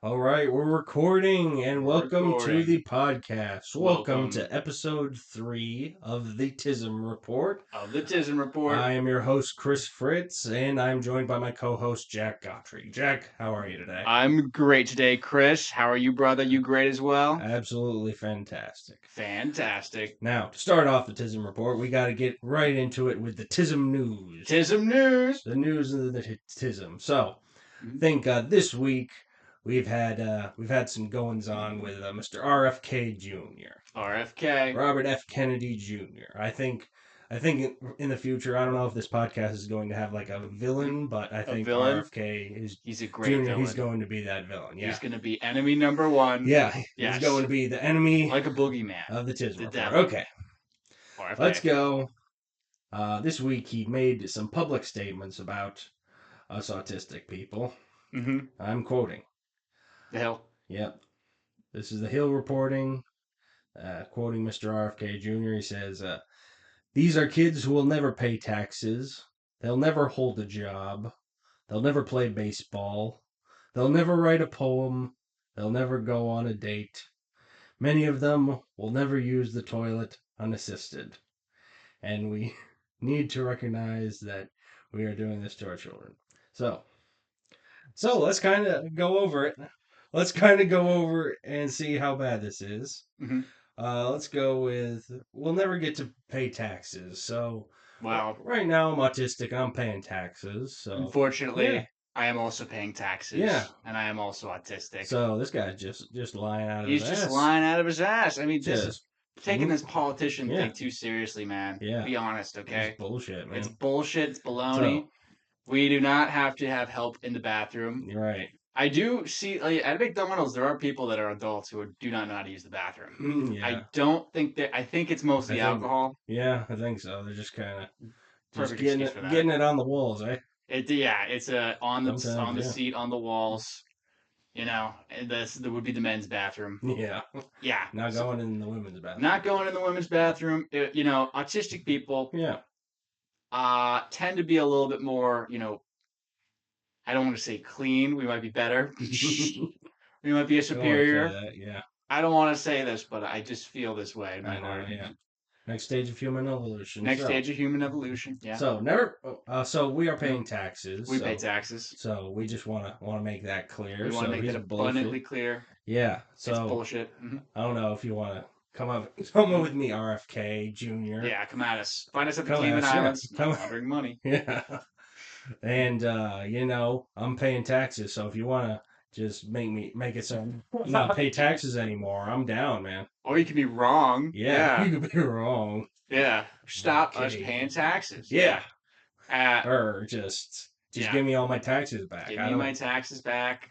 All right, we're recording and welcome to Recording. the podcast. Welcome Welcome to episode 3 of the Tism Report. of the Tism Report. I am your host, Chris Fritz, and I'm joined by my co host, Jack Gottry. Jack, how are you today? I'm great today, Chris. How are you, brother? You great as well? Absolutely fantastic. Fantastic. Now, to start off the Tism Report, we got to get right into it with the Tism news. Tism news. The news of the Tism. So, Mhm. I think this week we've had some goings on with Mr. RFK Jr. RFK. Robert F. Kennedy Jr. I think in the future, I don't know if this podcast is going to have like a villain, but I A think villain. RFK is He's a great Jr. villain. He's going to be that villain. Yeah, He's going to be enemy number one. yeah, Yes. he's going to be the enemy Like a boogeyman. of the Tism The Report. devil. Okay, RFK. let's go. This week he made some public statements about us autistic people. Mm-hmm. I'm quoting. The hell? Yep. This is the Hill reporting, quoting Mr. RFK Jr. He says, "These are kids who will never pay taxes. They'll never hold a job. They'll never play baseball. They'll never write a poem. They'll never go on a date. Many of them will never use the toilet unassisted. And we need to recognize that we are doing this to our children." So let's kind of go over it. Let's kind of go over and see how bad this is. Mm-hmm. Let's go with we'll never get to pay taxes. So Well, right now I'm autistic and I'm paying taxes. So unfortunately, yeah. I am also paying taxes. Yeah. And I am also autistic. So this guy's just lying out of He's his just ass. lying out of his ass. I mean, this is Just taking this politician Yeah. thing too seriously, man. Yeah. Be honest, okay? It's bullshit, man. It's bullshit. It's baloney. So, We do not have to have help in the bathroom. you're right. I do see at McDonald's there are people that are adults who do not know how to use the bathroom. Yeah. I don't think that. I think it's mostly alcohol. Yeah, I think so. They're just kind of Perfect getting excuse for that. getting it on the walls, eh? It's on the Sometimes, yeah. seat on the walls. You know, and that would be the men's bathroom. Yeah. Yeah. Not going in the women's bathroom. Not going in the women's bathroom. Autistic people Yeah. tend to be a little bit more, I don't want to say clean. We might be better. We might be a superior. That, yeah. I don't want to say this, but I just feel this way in my heart. Yeah. Next stage of human evolution. Next stage of human evolution. Yeah. So we are paying taxes. We pay taxes. So we just want to make that clear. We want to make that abundantly clear. Yeah. So it's bullshit. Mm-hmm. I don't know if you want to come up with me, RFK Jr. Yeah, come at us. Find us at the Cayman Islands. Come laundering money. Yeah. And I'm paying taxes, so if you want to just make it so not pay taxes anymore, I'm down, man. Or you can be wrong. Yeah. You could be wrong. Yeah. Stop us paying taxes. Yeah. Or just give me all my taxes back. Give me my taxes back.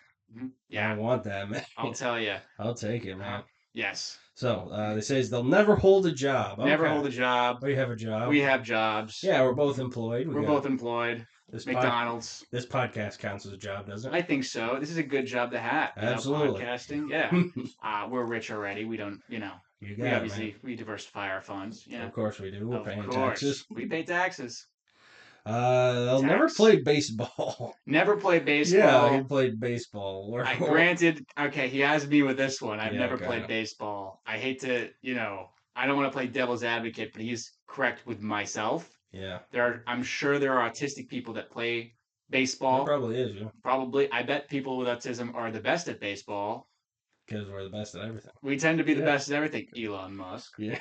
Yeah. I don't want that, man. I'll tell you. I'll take it, man. Yes. So they says they'll never hold a job. Never hold a job. We have a job. We have jobs. Yeah, we're both employed. We're both employed. McDonald's. This podcast counts as a job, doesn't it? I think so. This is a good job to have. Absolutely. Podcasting. Yeah. We're rich already. We don't, we diversify our funds. Of course we do. We're paying taxes. We pay taxes. They'll never play baseball. Never played baseball. Yeah, he played baseball. Granted, okay, he has me with this one. I've never played baseball. I hate to, I don't want to play devil's advocate, but he's correct with myself. Yeah. I'm sure there are autistic people that play baseball. There probably is, yeah. Probably. I bet people with autism are the best at baseball. Because we're the best at everything. We tend to be the best at everything. Elon Musk. Yeah.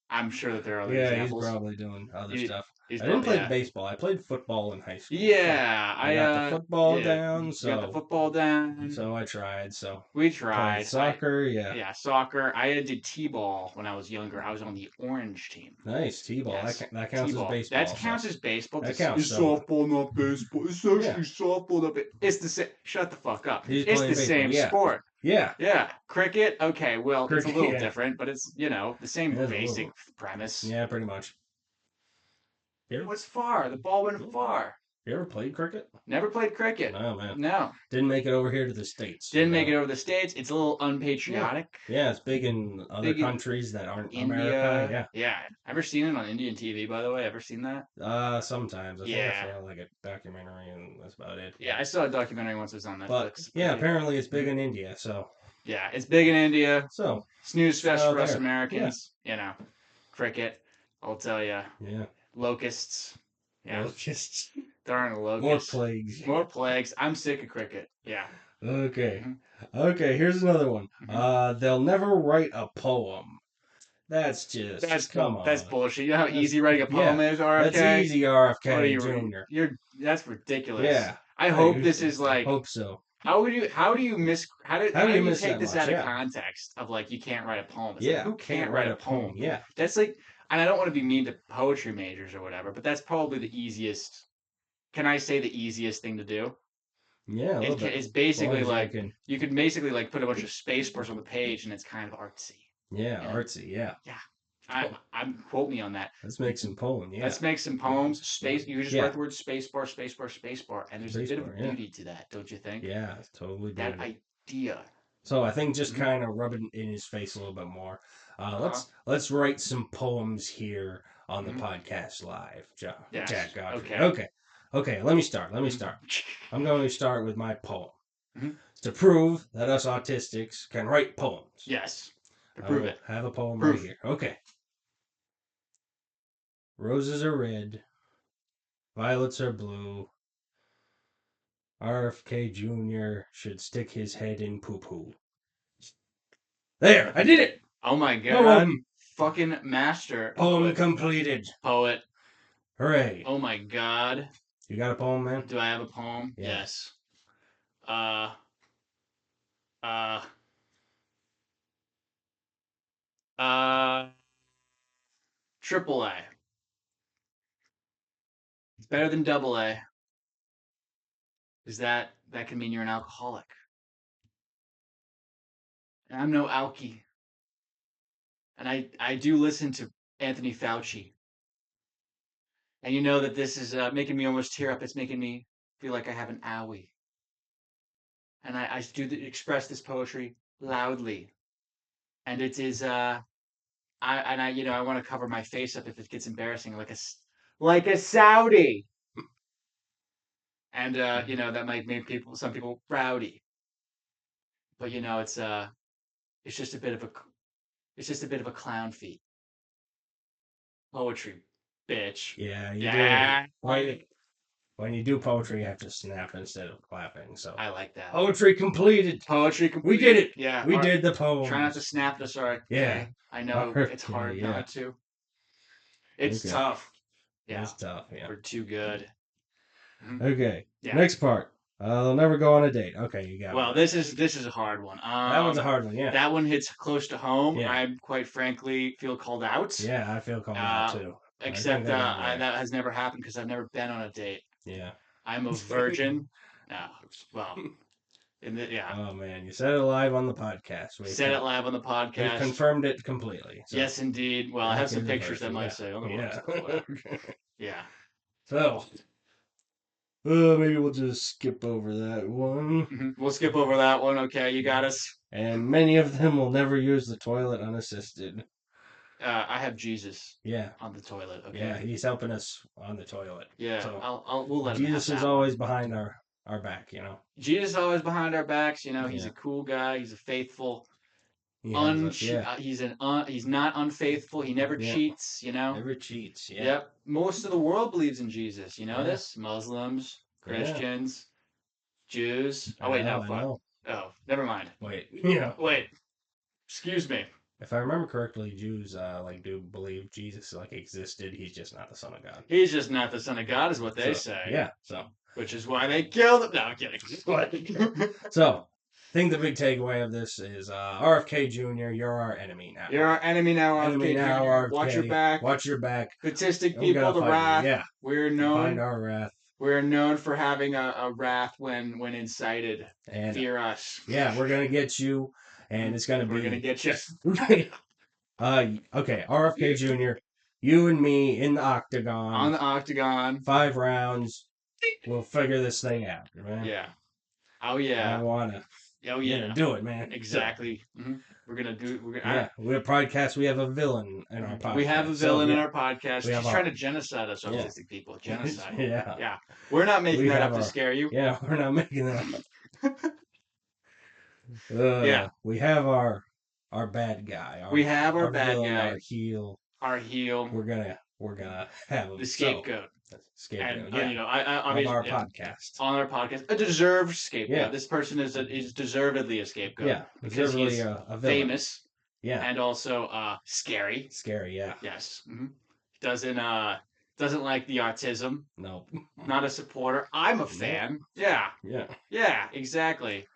I'm sure that there are other examples. He's probably doing other stuff. I didn't didn't play baseball. I played football in high school. Yeah, I got the football down. So got the football down. So I tried. So we tried soccer. Yeah, soccer. I did t-ball when I was younger. I was on the orange team. Nice t-ball. Yes. That counts as baseball. That counts as baseball. That counts. It's softball, not baseball. It's actually softball, not baseball. It's the same. Shut the fuck up. It's the same sport. Yeah. Yeah. Cricket. Okay. Well, it's a little different, but it's the same basic premise. Yeah, pretty much. It was far. The ball went far. You ever played cricket? Never played cricket. No, man. No. Didn't make it over here to the States. Didn't make it over the States. It's a little unpatriotic. Yeah, it's big in other Big in countries that aren't America. India. Yeah. Yeah. Ever seen it on Indian TV, by the way? Ever seen that? Sometimes I think I Yeah. saw like a documentary and that's about it. Yeah, I saw a documentary once. It was on But Netflix. yeah, apparently it's big in India. So Yeah, it's big in India. so Snooze fest out for us there. Americans. You know, cricket. I'll tell you. Yeah. Locusts. Yeah. Locusts. Darn More locusts. plagues. More plagues. I'm sick of cricket. Yeah. Okay. Mhm. Okay, here's another one. Mhm. They'll never write a poem. That's just come on. That's bullshit. You know how That's- easy writing a poem is, RFK? That's easy, What RFK are you? Jr. That's ridiculous. Yeah. I hope this is I like. hope so. How do you How do you miss take that this much? out of Yeah. context of like you can't write a poem? It's Yeah. like, who can't write a poem? Yeah. That's like, and I don't want to be mean to poetry majors or whatever, but that's probably the easiest. Can I say the easiest thing to do? Yeah, a little bit. It's basically As long as like you can- you could basically like put a bunch of space bars on the page and it's kind of artsy. Yeah, Yeah. artsy. Yeah. I'm quote me on that. Let's make some poem. Yeah. Let's make some poems. Space. You just Yeah. write the word space bar, space bar, space bar, and there's Space a bit bar, of a yeah. beauty to that, don't you think? Yeah, it's totally That beautiful. idea. So I think just Mhm. kind of rub it in his face a little bit more. Uh-huh. Let's write some poems here on the Mhm. podcast live, Yes. Jack Godfrey. Okay. Okay. Let me start. Mhm. I'm going to start with my poem. Mhm. To prove that us autistics can write poems. Yes. To I prove will it. have a poem Proof. right here. Okay. Roses are red, violets are blue. RFK Jr. should stick his head in poo poo. There, I did it. Oh my god. Poem. Fucking master. Poem completed. Poet. Hooray. Oh my god. You got a poem, man? Do I have a poem? Yeah. Yes. Uh. Uh. Triple A. It's better than double A. Is that can mean you're an alcoholic. And I'm no alky. And I do listen to Anthony Fauci. And you know that this is making me almost tear up. It's making me feel like I have an owie. And I do express this poetry loudly. And it is I want to cover my face up if it gets embarrassing, like a Saudi. And that might make some people rowdy. But it's just a bit of a clown feat. Poetry, bitch. Yeah, you Yeah. do. When you do poetry, you have to snap instead of clapping. So I like that. poetry completed. Poetry We completed. did it. Yeah. We did the poem. Try not to snap this, RFK. Yeah. I know RFK, it's hard yeah. not to. It's Okay. tough. Yeah. It's tough. Yeah. We're too good. Okay. Yeah. Next part. They'll never go on a date. Okay, you got it. Well, this is a hard one. That one's a hard one. Yeah. That one hits close to home. Yeah. I quite frankly feel called out. Yeah, I feel called out too. Except that has never happened because I've never been on a date. Yeah. I'm a virgin. No. Well. Yeah. Oh man, you said it live on the podcast. Said it live on the podcast. We confirmed it completely. So. Yes, indeed. Well, I have some pictures that might say otherwise. Yeah. Yeah. So, maybe we'll just skip over that one. We'll skip over that one. Okay, you got us. And many of them will never use the toilet unassisted. I have Jesus. Yeah. On the toilet. Okay. Yeah, he's helping us on the toilet. Yeah. So we'll let him have Jesus is that always behind our back, you know. Jesus is always behind our backs. You know, he's a cool guy. He's a faithful. He's not unfaithful. He never cheats. You know. Never cheats. Yeah. Yep. Most of the world believes in Jesus. You know this? Muslims, Christians, Jews. Oh wait, no. Fuck. Oh, never mind. Wait. Yeah. Wait. Excuse me. If I remember correctly, Jews do believe Jesus existed. He's just not the Son of God. He's just not the Son of God, is what they say. Yeah. So. Which is why they killed him. No, I'm kidding. So, I think the big takeaway of this is RFK Jr., you're our enemy now. You're our enemy now, RFK Jr. RFK. Watch your back. Watch your back. Statistic people, the wrath. Yeah. We're known. Find our wrath. We're known for having a wrath when incited. And fear us. Yeah, we're gonna get you, and it's gonna be. We're gonna get you. Okay, RFK Jr., you and me in the octagon. On the octagon. 5 rounds. We'll figure this thing out, man. Yeah. Oh I yeah. wanna, Oh yeah, yeah. do it, man. Do it. Exactly. We're gonna do. We're gonna. Yeah, we're a podcast. We have a villain in our We have a podcast. So villain in yeah, our podcast. we have She's trying our to genocide us, yeah, autistic people. Genocide. yeah. Yeah. We're not making We that have up to our scare you. yeah. We're not making that up. Yeah. We have our bad guy, We have our our bad villain, guy, our heel. our heel, We're gonna have the him. So scapegoat, and scapegoat, yeah, I of obviously our podcast. on our podcast, a deserved scapegoat. Yeah, This person is deservedly a scapegoat yeah, because deservedly he's a villain. famous Yeah, and also scary. scary. Yeah, Yes. Doesn't like the autism. no, Not a supporter. I'm a no, fan. Yeah. yeah, Yeah. Exactly.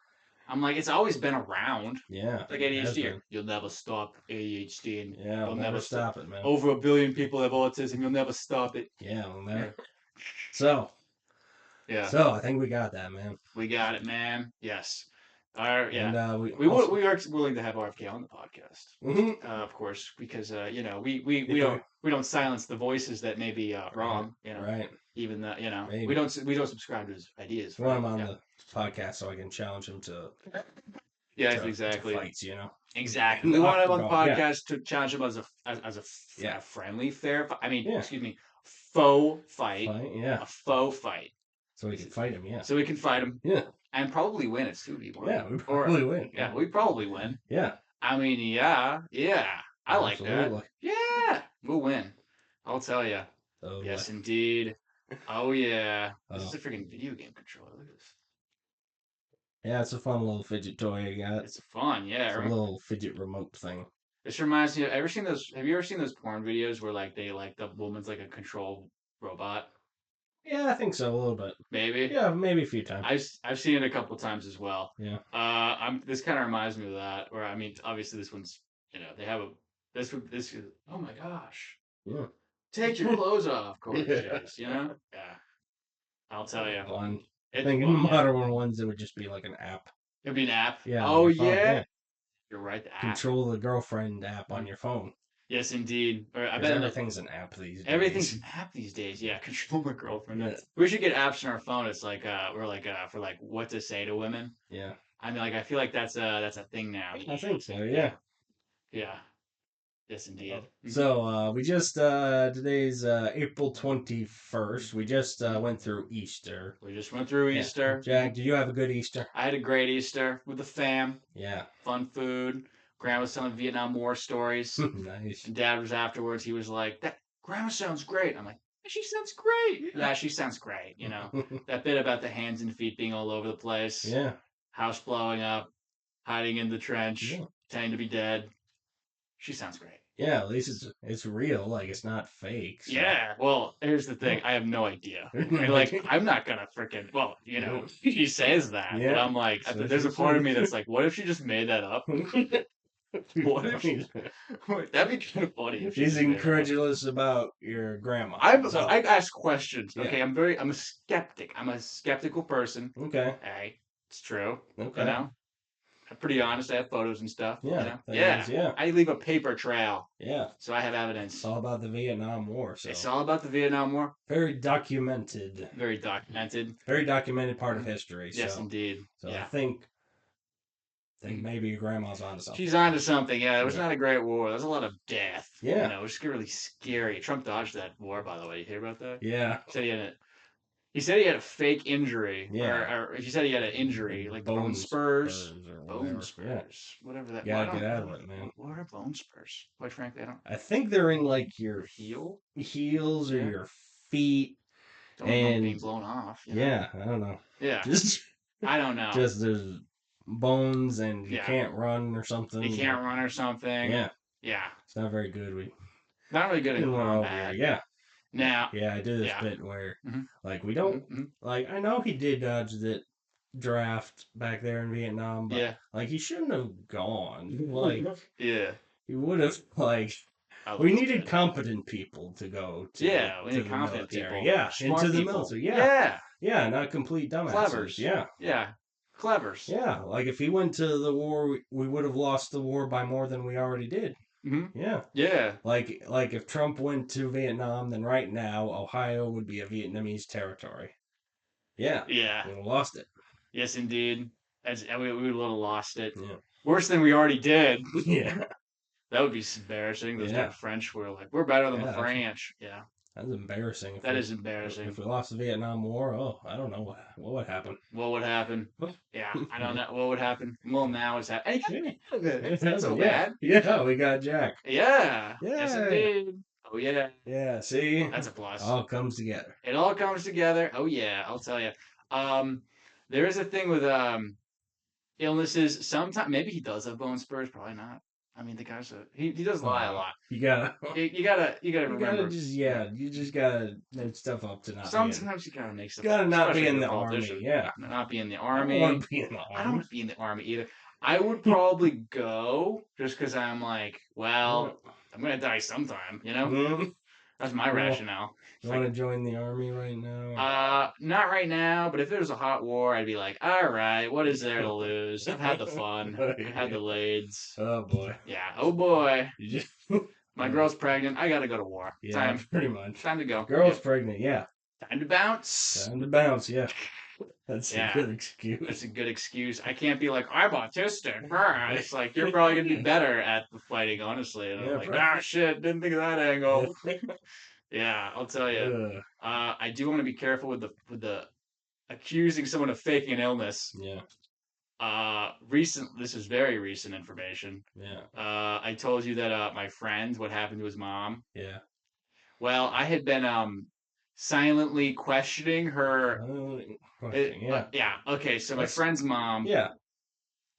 I'm like, it's always been around. yeah. Like It has ADHD. been. You'll never stop ADHD, and Yeah, you'll we'll never never stop. stop it, man. Over 1 billion people have autism. You'll never stop it. Yeah, we'll never. Yeah. So, Yeah. so I think we got that, man. We got it, man. Yes. Our, yeah. And We also, we are willing to have RFK on the podcast, mhm. of course, because If we don't silence the voices that may be wrong. right. Even though Maybe. we don't subscribe to his ideas. I want him Right? on Yeah. the podcast so I can challenge him to Yes, to exactly. fights, Exactly. We want him on the Yeah. podcast to challenge him as a Yeah. friendly, fair. I mean, Yeah. excuse me, faux fight. Yeah. A faux fight. So we can fight him, yeah. So we can fight him. Yeah. And probably win it too. Yeah, we probably win. Yeah, we probably win. Yeah. I mean, yeah. I like that. Absolutely. Yeah, we'll win. I'll tell you. Oh, Yes, indeed. Oh yeah. This Oh. is a freaking video game controller. Look at this. Yeah, it's a fun little fidget toy you got. It's fun. Yeah. It's a little fidget remote thing. This reminds me of, have you ever seen those porn videos where like the woman's like a control robot? Yeah, I think so, a little bit. Maybe. Yeah, maybe a few times. I've seen it a couple times as well. Yeah. This kind of reminds me of that. Where I mean, obviously this one's they have a this oh my gosh. Yeah. Take your clothes off, gorgeous. Yeah. Yeah. I'll tell you. Fun. I It's think in fun, yeah. modern ones it would just be like an app. It'd be an app. Yeah. Oh on your phone, yeah. You're right. The app. Control the girlfriend app on your phone. Yes, indeed. Or I 'Cause bet everything's an app these days. everything's an app these days. Yeah, control my girlfriend. Yeah. We should get apps on our phone. It's like we're like for like what to say to women. Yeah. I mean, like I feel like that's a thing now. I think so, yeah. Yeah. Yes, indeed. So we just today's April 21st. We just went through Easter. We just went through Yeah. Easter. Jack, did you have a good Easter? I had a great Easter with the fam. Yeah. Fun food. Grandma was telling Vietnam War stories. Nice. And Dad was afterwards. He was like, "That Grandma sounds great." I'm like, "She sounds great." Yeah, she sounds great. That bit about the hands and feet being all over the place. Yeah. House blowing up, hiding in the trench, Yeah. pretending to be dead. She sounds great. Yeah, at least it's real. Like it's not fake. So. Yeah. Well, here's the thing. I have no idea. Like, I'm not gonna freaking. Well, he says that, Yeah. but I'm like, So there's a part of me that's like, what if she just made that up? What if that'd be kind of funny if She's just made that up. incredulous about your grandma. I ask questions. Yeah. Okay, I'm a skeptic. I'm a skeptical person. Okay. Hey, it's true. Okay. I'm pretty honest. I have photos and stuff. Yeah. Yeah. I leave a paper trail. Yeah. So I have evidence. It's all about the Vietnam War. So It's all about the Vietnam War. very documented. Very documented. Very documented part of history. Yes, so. indeed. So yeah. I think maybe your grandma's onto something. She's onto something. Yeah, it was not a great war. There was a lot of death. Yeah. It was really scary. Trump dodged that war, by the way. You hear about that? Yeah. He said he had a fake injury. Yeah. Or he said he had an injury, like bone spurs. Bone spurs. Yeah. Whatever that. Gotta get out of it, man. What are bone spurs? Quite frankly, I don't. I think they're in like your heels or Yeah. your feet. Don't know And- being blown off. Yeah, I don't know. Yeah. Just I don't know. there's bones and you Yeah. can't run or something. You can't run or something. Yeah, Yeah. it's not very good. We Not really good at didn't want over combat. here. Yeah, Now. yeah. I did this Yeah. bit where Mhm. like we don't Mhm. like. I know he did dodge the draft back there in Vietnam, but Yeah. like he shouldn't have gone. Like Yeah. he would have like. I We love needed that. competent people to go to Yeah, we to need the competent military. people. Yeah, Smart into the people. military. Yeah. Yeah. Yeah, not complete dumbasses. Clevers. Yeah. Yeah. Clevers. Yeah, like if he went to the war, we would have lost the war by more than we already did. hmm Yeah. Yeah. Like if Trump went to Vietnam, then right now Ohio would be a Vietnamese territory. Yeah, Yeah. we lost it. Yes, indeed. We would have lost it. Yeah, Worse than we already did. yeah, That would be embarrassing. Those damn yeah, French were like, we're better than the yeah. French. Yeah, That's embarrassing. that is embarrassing. If we lost the Vietnam War, oh, I don't know what would happen. What would happen? Yeah, I don't know what would happen. Well, now it's happening. Yeah, It's not so yeah, bad. yeah. We got Jack. Yeah. Yes, Yeah, indeed. Oh yeah, yeah. See, that's a plus. all comes together. It all comes together. Oh yeah, I'll tell you. Um, there is a thing with illnesses. Sometimes maybe he does have bone spurs. Probably not. I mean, the guy's he does lie a Oh, lot. you gotta, You gotta you gotta remember. just Yeah. you just gotta make stuff up to not be in. Sometimes you gotta make stuff up, Gotta not be especially if in you're a the army. politician. Yeah, Not be in the I don't want army. to be in the I don't army. want to be in the army either. I would probably go just because I'm like, Yeah. well, I'm gonna die sometime. You know, Mhm. that's my You want, rationale. you It's want like, to join the army right now? not right now, but if it was a hot war, I'd be like, all right, what is there to lose? I've had the fun. I've had the lades. Oh boy. Yeah. Oh boy. You just My girl's pregnant. I gotta go to war. yeah, pretty much. Time to go. Girl's Yeah. pregnant. Yeah, Time to bounce. time to bounce. Yeah, that's a Yeah. good excuse. That's a good excuse. I can't be like, I'm autistic. It's like, you're probably going to be better at the fighting, honestly. And I'm Yeah, like, probably. shit, didn't think of that angle. Yeah, I'll tell you. Ugh. I do want to be careful with the accusing someone of faking an illness. Yeah, This is very recent information. yeah, I told you that my friend, what happened to his mom. yeah. Well, I had been silently questioning her. Question. Yeah, Yeah, okay, so my That's- friend's mom yeah.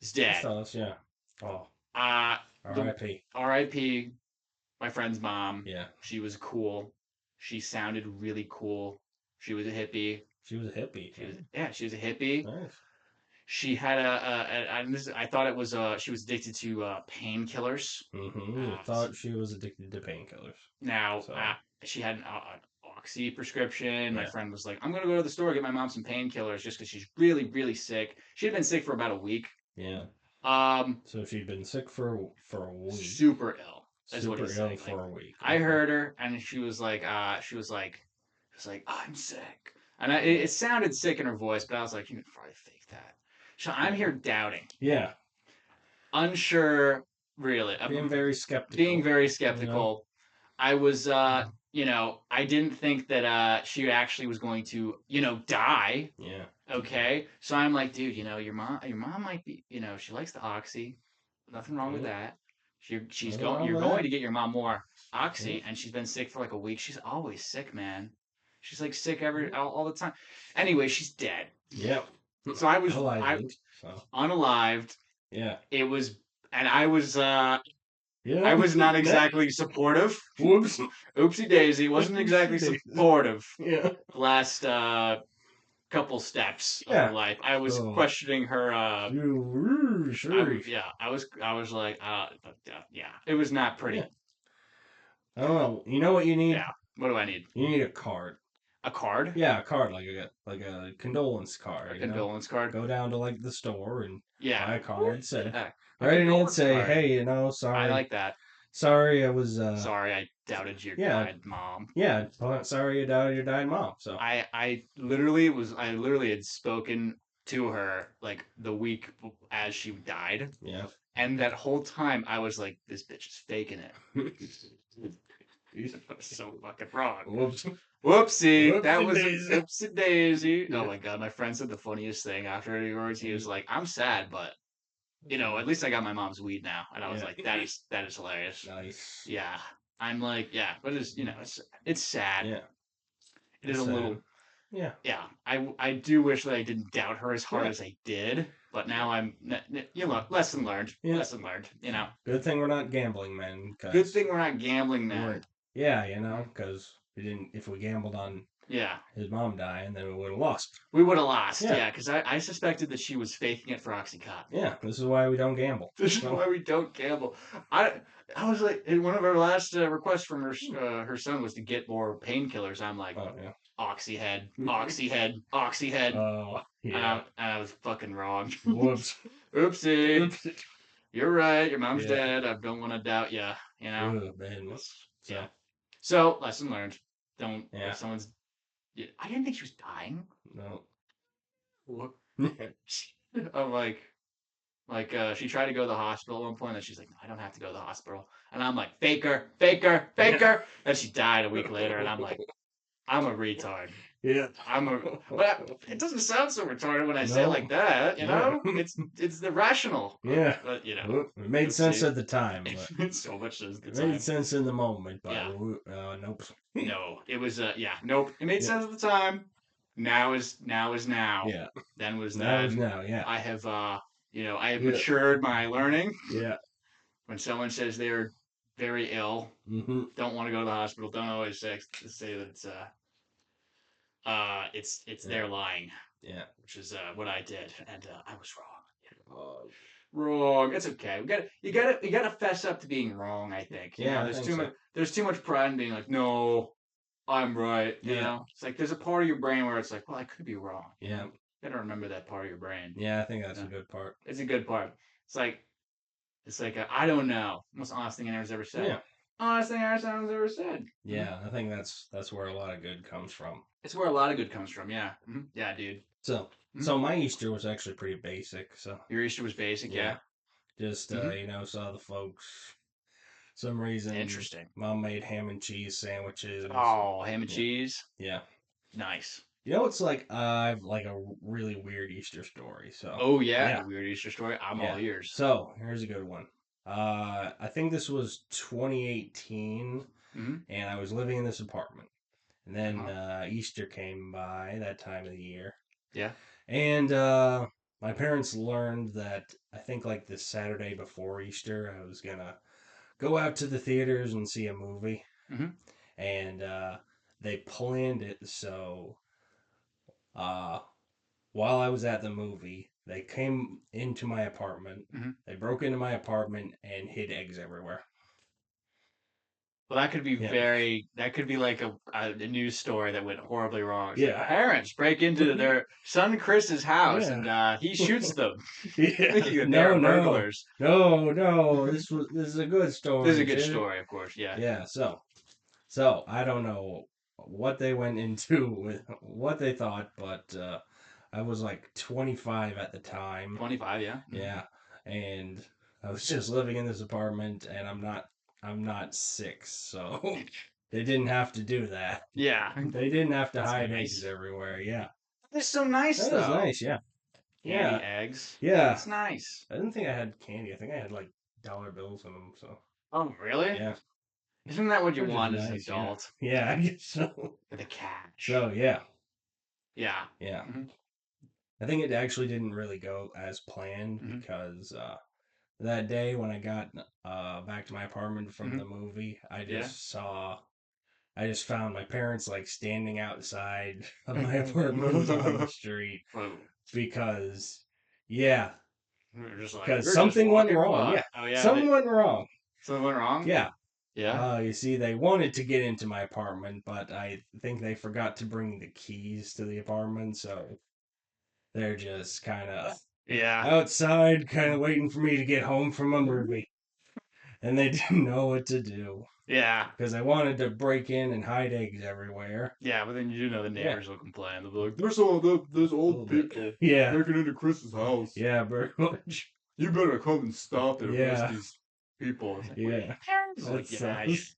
is That's dead. us. Yeah. Oh, Uh, the R.I.P. R.I.P. My friend's mom. Yeah, She was cool. She sounded really cool. She was a hippie. she was a hippie. She was a hippie. Nice. She had I thought it was she was addicted to painkillers. Mm-hmm. I thought she was addicted to painkillers. Now So she had an oxy prescription. My yeah, friend was like, "I'm gonna go to the store get my mom some painkillers just because she's really really sick." She had been sick for about a week. yeah. Um, So she'd been sick for a week. super ill. Is what Super he's ill saying. for Like, a week. I Okay. heard her, and she was like, I'm sick, and it sounded sick in her voice, but I was like, you can probably fake that. So I'm here doubting, Yeah, unsure, really, being very skeptical. being very You know? skeptical. I was, I didn't think that she actually was going to, die. Yeah. Okay, so I'm like, dude, your mom might be, she likes the oxy. Nothing wrong with Yeah. that. She's Nothing going. wrong You're with going that. to get your mom more oxy, Yeah. and she's been sick for like a week. She's always sick, man. She's like sick all the time. Anyway, she's dead. Yep. So I was Allegedly. So unalived. yeah. It was, and I was Yeah. I was not exactly supportive. Whoops. Oopsie daisy, wasn't exactly Oopsie daisy. supportive. Yeah. The last couple steps of Yeah. her life, I was Oh. questioning her. Sure. I was like, yeah, it was not pretty. Yeah. I don't know. You know what you need? Yeah. What do I need? You need a card. A card? Yeah, a card like a condolence card. A condolence card? Go down to like the store and Yeah. buy a card. Say Yeah. right in it. Say, card. hey, sorry. I like that. Sorry, I was. Sorry, I doubted your yeah. died mom. Yeah, sorry you doubted your died mom. So I literally had spoken to her like the week as she died. yeah. And that whole time I was like, this bitch is faking it. That was so fucking wrong. Whoops. Whoopsie. That was Whoopsie-daisy. oopsie daisy. Yeah. Oh my god, my friend said the funniest thing afterwards. He was like, I'm sad, but at least I got my mom's weed now. And I was Yeah. like, that is hilarious. Nice. Yeah. I'm like, yeah, but it's sad. Yeah. It is It's a little sad. Yeah. yeah. I do wish that I didn't doubt her as hard Yeah. as I did, but now I'm lesson learned. Yeah. Lesson learned, Good thing we're not gambling, man. Good thing we're not gambling we now. weren't. Yeah, because we didn't. If we gambled on Yeah. his mom dying, then we would have lost. We would have lost, Yeah. yeah, because I suspected that she was faking it for Oxycontin. Yeah, this is why we don't gamble. This is why we don't gamble. I was like, in one of our last requests from her son was to get more painkillers. I'm like, Oh yeah. Oxyhead, Oxyhead, Oxyhead. Oh yeah. And I was fucking wrong. Whoops. Oopsie. Oops. You're right. Your mom's Yeah. dead. I don't want to doubt you. Ugh, man. So, Yeah. So lesson learned. Don't Yeah. if someone's. Yeah, I didn't think she was dying. no. I'm she tried to go to the hospital at one point, and she's like, "No, I don't have to go to the hospital." And I'm like, "Faker, faker, faker." And she died a week later, and I'm like, "I'm a retard. Yeah. I'm a." But it doesn't sound so retarded when I say it like No. that, Yeah. It's irrational. Yeah. But Well, it made you'll sense see. at the time, It but made so much sense at the it made time. sense in the moment, but Yeah. nope. No, it was yeah, nope. It made Yeah. sense at the time. Now is now. Yeah. Then was Now is then. now. Yeah. I have I have Yeah. matured my learning. Yeah. When someone says they're very ill, Mm-hmm. don't want to go to the hospital, don't always say that it's Yeah. they're lying, Yeah. which is what I did, and I was wrong. Uh, Wrong. It's okay. You gotta fess up to being wrong. I think yeah, I there's think too so. much pride in being like, no, I'm right. Yeah. It's like there's a part of your brain where it's like, well, I could be wrong. Yeah. You gotta remember that part of your brain. Yeah, I think that's a Yeah. good part. It's a good part. It's like I don't know. Most honest thing anyone's ever said. Yeah. Honest thing anyone's ever said. Yeah, I think that's where a lot of good comes from. It's where a lot of good comes from. Yeah. Yeah, dude. So, Mhm. so my Easter was actually pretty basic. So, Your Easter was basic. yeah, Yeah. just hmm saw the folks. Some reason, Interesting. mom made ham and cheese sandwiches. Oh, ham and Yeah, cheese. yeah. Nice. It's like I've like a really weird Easter story. So, Oh yeah, yeah, a weird Easter story. I'm yeah. all ears. So here's a good one. I think this was 2018, hmm and I was living in this apartment. And then Uh-huh. Easter came by that time of the year. Yeah. And my parents learned that I think like the Saturday before Easter, I was going to go out to the theaters and see a movie. hmm And they planned it so uh, while I was at the movie, they came into my apartment. hmm They broke into my apartment and hid eggs everywhere. Well, that could be Yeah. that could be like a news story that went horribly wrong. It's like Yeah. parents break into their son Chris's house Yeah. and he shoots them, Yeah. thinking that they No, are no. burglars. No, no. This is a good This is a story, good dude. story, of course. Yeah. Yeah, so I don't know what they went into with what they thought, but I was like 25 at the time. 25, yeah. Yeah, and I was just living in this apartment, and I'm not 6, so they didn't have to do that. Yeah. They didn't have to That's hide eggs nice. everywhere. Yeah, That's so nice that was though. nice. Yeah, Candy yeah, eggs. yeah. That's nice. I didn't think I had candy. I think I had like dollar bills in them. So Oh, really? yeah, Isn't that what you which is want as an nice. Yeah, adult? yeah. I guess so. For the cash. So yeah, Yeah. yeah. hmm I think it actually didn't really go as planned hmm because that day when I got back to my apartment from hmm the movie, Yeah. I just found my parents like standing outside of my apartment on the street Well, because, yeah, we're just like, because we're just something went walking wrong. by. Yeah, Oh yeah, something went wrong. something went wrong. Yeah. Yeah. You see, they wanted to get into my apartment, but I think they forgot to bring the keys to the apartment, so they're just kind of Yeah. outside, kind of waiting for me to get home from a movie. And they didn't know what to do Yeah. because I wanted to break in and hide eggs everywhere. Yeah, but then you do know the Yeah, neighbors will complain. They'll be like, "There's all those a little old bit. people Yeah, breaking into Chris's house. yeah, very much. You better come and stop it, arrest Yeah, these people." It's like, wait, yeah. it's That like, yeah, yeah, sucks.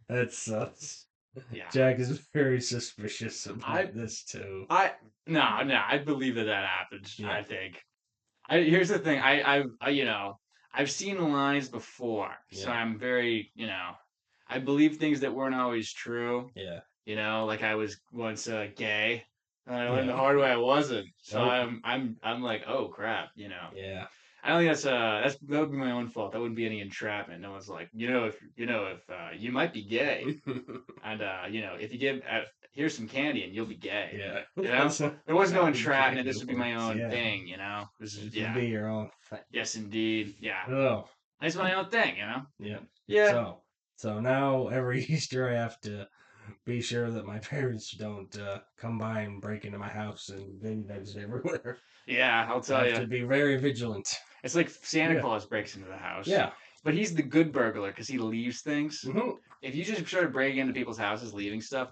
That sucks. yeah. Jack is very suspicious I, about this too. I, no, no, I believe that happens. Yeah, I think. Here's the thing. I've seen lies before, so yeah, I'm very, I believe things that weren't always true. yeah, Like I was once gay, and I learned the yeah. hard way I wasn't. So Nope. I'm like, oh crap. Yeah. I don't think that would be my own fault. That wouldn't be any entrapment. No one's like, if you might be gay, and if you give here's some candy and you'll be gay. Yeah. There was no How the entrapment. gay This would be my works. own Yeah. thing. This is This would be your own thing. yes indeed, yeah. Oh, It's my own thing. yeah. Yeah, So now every Easter I have to be sure that my parents don't come by and break into my house and bin eggs everywhere. yeah. I'll I tell have you. to be very vigilant. It's like Santa Yeah. Claus breaks into the house, Yeah. but he's the good burglar because he leaves things. hmm If you just started breaking into people's houses, leaving stuff,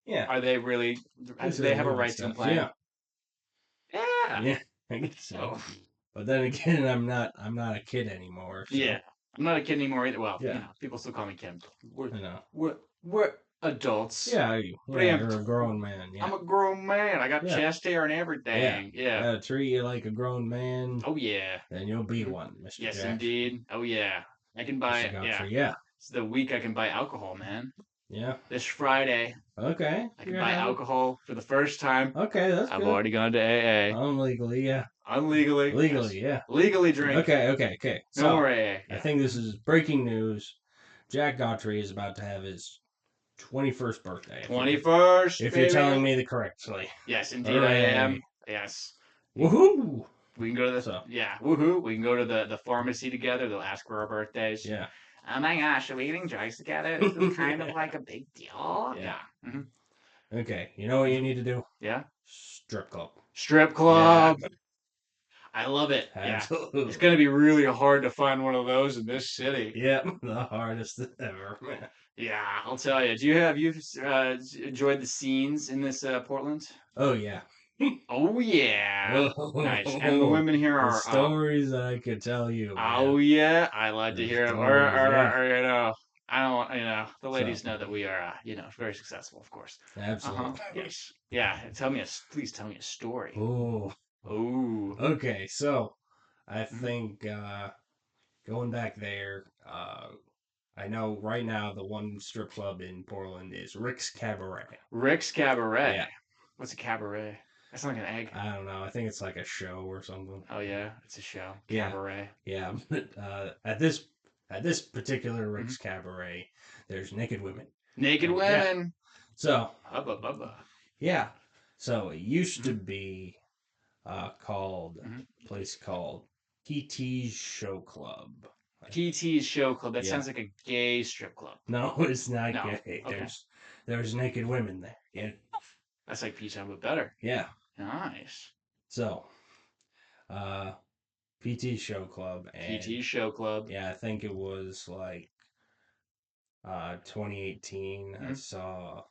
Yeah. are they really? Do These are they the have a movie right to stuff. complain? Yeah. Yeah. Yeah, I guess so. Oh, But then again, I'm not a kid anymore. yeah. So I'm not a kid anymore either. Well, yeah, people still call me kid. We're I know. we're adults. Yeah, But I yeah, am. you're a grown man. Yeah, I'm a grown man. I got yeah, chest hair and yeah. everything. Yeah. Gotta treat you like a grown man, Oh yeah. then you'll be Mhm. one, Mister Yes, Jack. indeed. Oh yeah. I can Mister buy. Yeah. Godfrey. Yeah, It's the week I can buy alcohol, man. yeah. This Friday, Okay, I can you're buy having. alcohol for the first time. Okay, that's I've good. already gone to AA. Legally, yeah. Unlegally. Yes. Legally, yeah. Legally drink. Okay, okay, okay. No So more AA. I Yeah. think this is breaking news. Jack Godfrey is about to have his 21st birthday. 21st, If you're telling baby. me the correctly. Yes, indeed I am. Hooray. Yes. Woohoo! We can go to the So, yeah, woohoo. We can go to the pharmacy together. They'll ask for our birthdays. yeah. Oh my gosh, are we eating drugs together? This is kind of like a big deal. Yeah. Yeah. Hmm. Okay, you know what you need to do? Yeah. Strip club. Strip Yeah, club. I love it. Yeah. It's absolutely. gonna be really hard to find one of those in this city. Yeah, the hardest ever, man. Yeah, I'll tell you. Do you have you enjoyed the scenes in this Portland? Oh, yeah. Oh yeah, nice. And the Oh, women here the are stories that I could tell you, oh man. yeah, I like to The hear them. stories, yeah. I don't want the So, ladies know that we are very successful, of course. Uh-huh. absolutely. Yes. Yeah. Please tell me a story. Oh, Oh. okay. So, I Mhm. think going back there, I know right now the one strip club in Portland is Rick's Cabaret. Rick's Cabaret. Yeah, What's a cabaret? That's like an egg. I don't know. I think it's like a show or something. Oh yeah, it's a show. Yeah, Cabaret. yeah. But at this particular Hmm. Rick's Cabaret, there's naked women. Naked And yeah, women. so Hubba bubba. yeah, so it used to Hmm. be called Hmm. a place called PT's Show Club. PT's show club. That Yeah, sounds like a gay strip club. no, it's not No. gay. Okay. There's naked women there. Yeah, That's like P-Town, but better. yeah. Nice. So uh, PT Show Club, and PT show club. yeah, I think it was like 2018. I Mhm. saw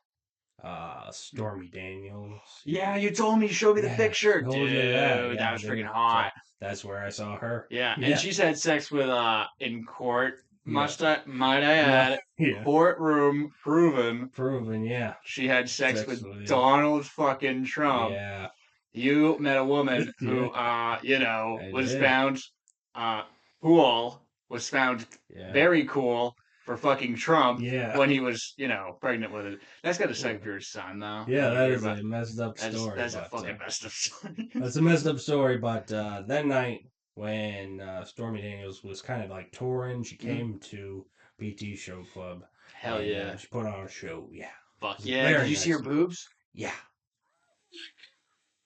Stormy Daniels. Yeah, you told me. You showed me the Yeah, picture, told you that. dude. That Yeah, was freaking dude. So hot. that's where I saw her. Yeah, and Yeah, she's had sex with in court. yeah, Might I no, add, yeah. courtroom proven. Proven, yeah. She had sex Sex with with you. Donald fucking Trump. Yeah, You met a woman yeah. who, I was did. found, uh, cool, was found Yeah, very cool for fucking Trump yeah, when he was, pregnant with it. That's got to suck for your son, though. yeah. When you That hear is about a messed up that's story, that's a but fucking messed up story. that's a messed up story. But that night when Stormy Daniels was kind of like touring, she Mhm. came to PT Show Club, Hell and yeah. she put on a show. Yeah, it Fuck was yeah. Did very you see her nice. boobs? Yeah,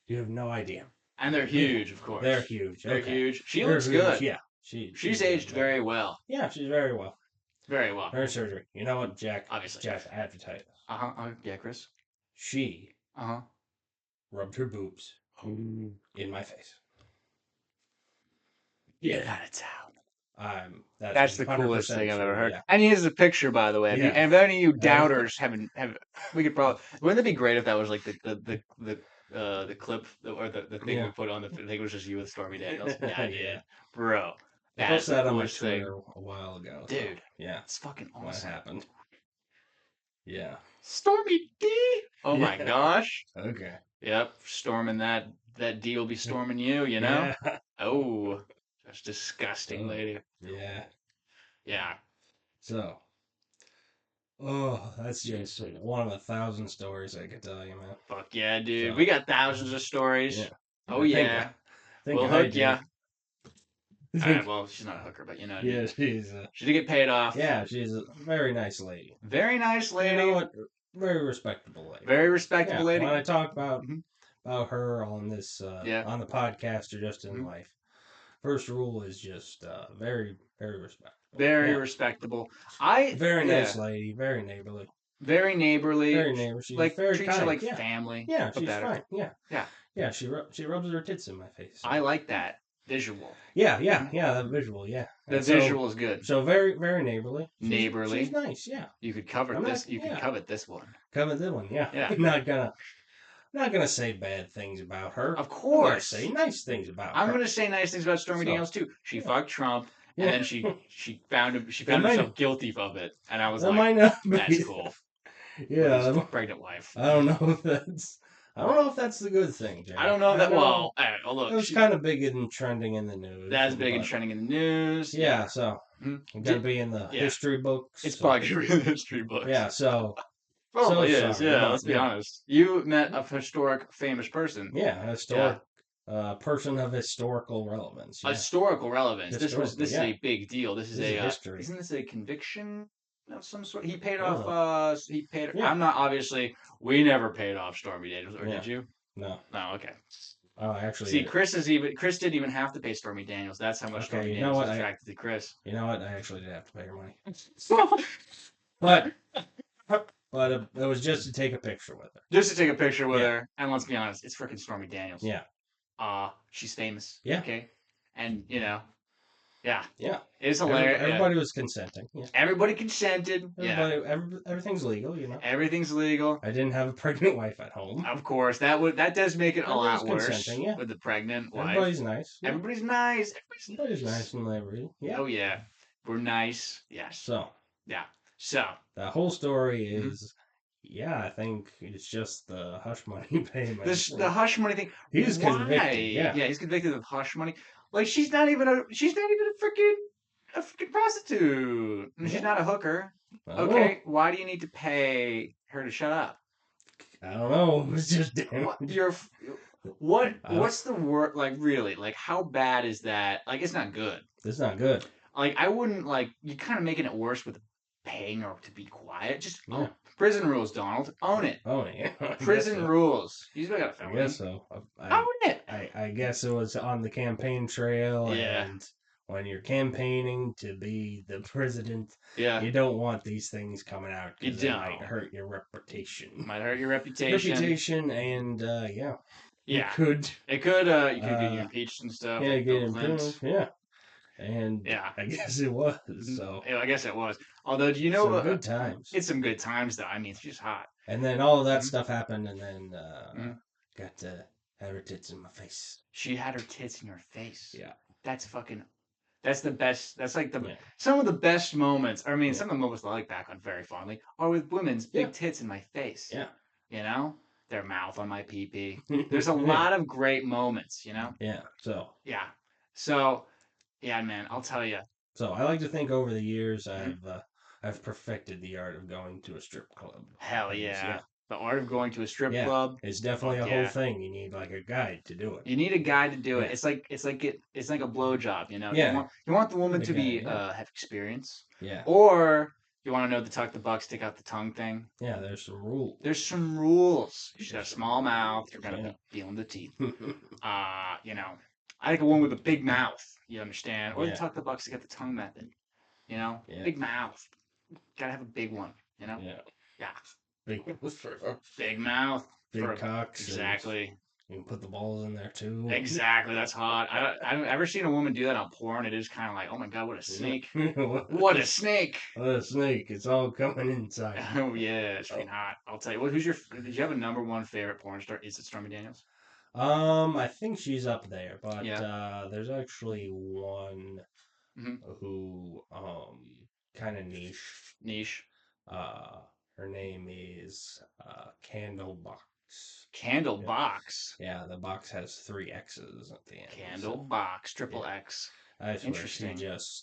you have no idea. And they're Yeah, huge, of course. they're huge. They're Okay, huge. She they're looks huge. good. Yeah, She's doing aged very very well. well. Yeah, she's very well. Very well. Her surgery. You know what, Jack? Obviously. Jack advertised. Uh-huh. Yeah, Chris. She Uh-huh. rubbed her boobs in my face. Get out of town. That's The coolest 100% thing I've ever true. heard. Yeah. And here's a picture, by the way. Yeah. And if any of you Uh, doubters have, we could probably. Wouldn't it be great if that was like the clip or the thing we Yeah. put on the thing was just you with Stormy Daniels? Yeah, dude, Yeah. bro, I that's posted the that on my coolest thing, Twitter a while ago. So, dude. yeah. It's fucking What awesome. happened? Yeah. Stormy D. Oh my Yeah. gosh. Okay. Yep, storming that D will be storming you. You know. Yeah. Oh, that's disgusting, Oh, lady. yeah. Yeah. So, that's just one of 1,000 stories I could tell you, man. Fuck yeah, dude. So, We got thousands of stories. yeah. Oh I think, yeah. I think We'll I hook ya. do. I think, Well, she's not a hooker, but you know what I mean. yeah, She did get paid off. she's a very nice lady. Very nice You lady. know what? Very respectable lady. Very respectable Yeah, lady. when I talk about Mhm. her on this Yeah. on the podcast or just in Mhm. life, first rule is just very respectable. Very Yeah. respectable. Very nice lady, very neighborly, Very neighborly. very neighbor. She's Like very treats you kind. like Yeah, family. yeah, but she's better. fine. Yeah, Yeah. yeah. She rubs her tits in my face. So. I like that visual. Yeah, that visual. Yeah, The And so- visual is good. So very neighborly. Neighborly. She's nice. Yeah. You could cover I'm this. not- You could yeah. covet this one. Cover the one. Yeah. Yeah. I'm not gonna. not gonna say bad things about her. Of I'm gonna course. say nice things about I'm her. gonna say nice things about Stormy So, Daniels too. She yeah. fucked Trump, and Yeah. then she found It might herself guilty of it, and I was that like, might not that's be. cool with his Yeah. pregnant wife. I don't know if that's. I don't know if that's the good thing, I Jack. don't know I that. know Well, oh, it look, was kind of big and trending in the news, that's big and but trending in the news. yeah. Yeah. So Mhm. I'm gonna be in the Yeah. history It's books. So probably gonna be in the history books. yeah. So so Probably is. sorry Yeah. about Let's be yeah. honest. You met a historic, famous person. Yeah, a Yeah. historic person of historical relevance. Yeah, Historical relevance. historical. This is Yeah, a big deal. This is this is a history. isn't this a conviction of some sort? He paid I don't off. know. He paid. Yeah, I'm not obviously. We never paid off Stormy Daniels, or yeah. did you? No. No. Okay. Oh, actually, See, Chris didn't even have to pay Stormy Daniels. That's how much okay. Stormy You know Daniels what? is attracted to Chris. You know what? I actually did have to pay her money, but it was just to take a picture with her. Just to take a picture with Yeah. her, and let's be honest, it's freaking Stormy Daniels. Yeah, She's famous. yeah, Okay, and yeah, yeah. it's hilarious. Everybody was consenting. Yeah, Everybody consented. Yeah, everything's legal. You know, everything's legal. I didn't have a pregnant wife at home. Of course, that does make it a Everybody's lot worse consenting. Yeah, with the pregnant wife. everybody's nice. Yeah. Everybody's nice. Everybody's nice and everything. Yeah. Oh yeah, we're nice. Yes. So Yeah. So the whole story Mhm. is, yeah, I think it's just the hush money payment. the hush money thing. He's Why? convicted. Yeah. Yeah, he's convicted of hush money. Like she's not even a freaking prostitute. And she's Yeah. not a hooker. Oh, Okay, why do you need to pay her to shut up? I don't know. It's just What damn. you're what I don't- what's the word like really? Like how bad is that? Like it's not good. It's not good. Like I wouldn't like you're kind of making it worse with paying her to be quiet. Just Yeah. prison rules, Donald. Own it. Oh yeah. I guess Prison so. rules. He's got a I felony. guess so. Own it. I guess it was on the campaign trail, Yeah. and when you're campaigning to be the president, Yeah. you don't want these things coming out You because it don't. might hurt your reputation. Might hurt your reputation. And yeah, Yeah. you could It could you could get you impeached and stuff. yeah like get Bill Clinton. improved. Yeah, and Yeah. I guess it was so. Yeah, I guess it was. Although, do you know Some good times. it's some good times though. I mean, she's hot. And then all of that Mhm. stuff happened, and then Mhm. got to have her tits in my face. She had her tits in your face. Yeah. That's fucking. That's the best. That's like the Yeah. some of the best moments. I mean, Yeah. some of the moments I look back on very fondly are with women's big Yeah. tits in my face. Yeah. You know, their mouth on my pee pee. There's a lot of great moments. You know. Yeah. Yeah. So, yeah, man, I'll tell you. So I like to think over the years Mhm. I've perfected the art of going to a strip club. Hell And yeah. The art of going to a strip Yeah. club. It's definitely Fuck a whole yeah. thing. You need like a guide to do it. You need a guy to do it. Yeah. It's like a blowjob, you know. Yeah. You want the woman Need a to be guy, yeah. have experience, Yeah. or you want to know the tuck the buck, stick out the tongue thing. Yeah, there's some rules. There's some rules. She's got a small mouth. You're gonna Yeah. be feeling the teeth. You know, I like a woman with a big mouth. You understand? Or Yeah. the tuck the buck, stick out the tongue method. You know, Yeah. big mouth. Gotta have a big one. You know. Yeah. Yeah. Big Big mouth. big for- cocks. and Exactly. You can put the balls in there too. Exactly. That's hot. I've ever seen a woman do that on porn. It is kind of like, oh my god, what a snake! what What a snake! a snake! It's all coming inside. Oh yeah, it's pretty hot. I'll tell you. What? Who's your? Did you have a number one favorite porn star? Is it Stormy Daniels? I think she's up there, but Yeah. there's actually one Mhm. who kind of niche. Niche. Her name is Candlebox. Candle Yeah. box. Yeah, the box has 3 X's at the end. Candle box. Triple Yeah. X. I swear, Interesting.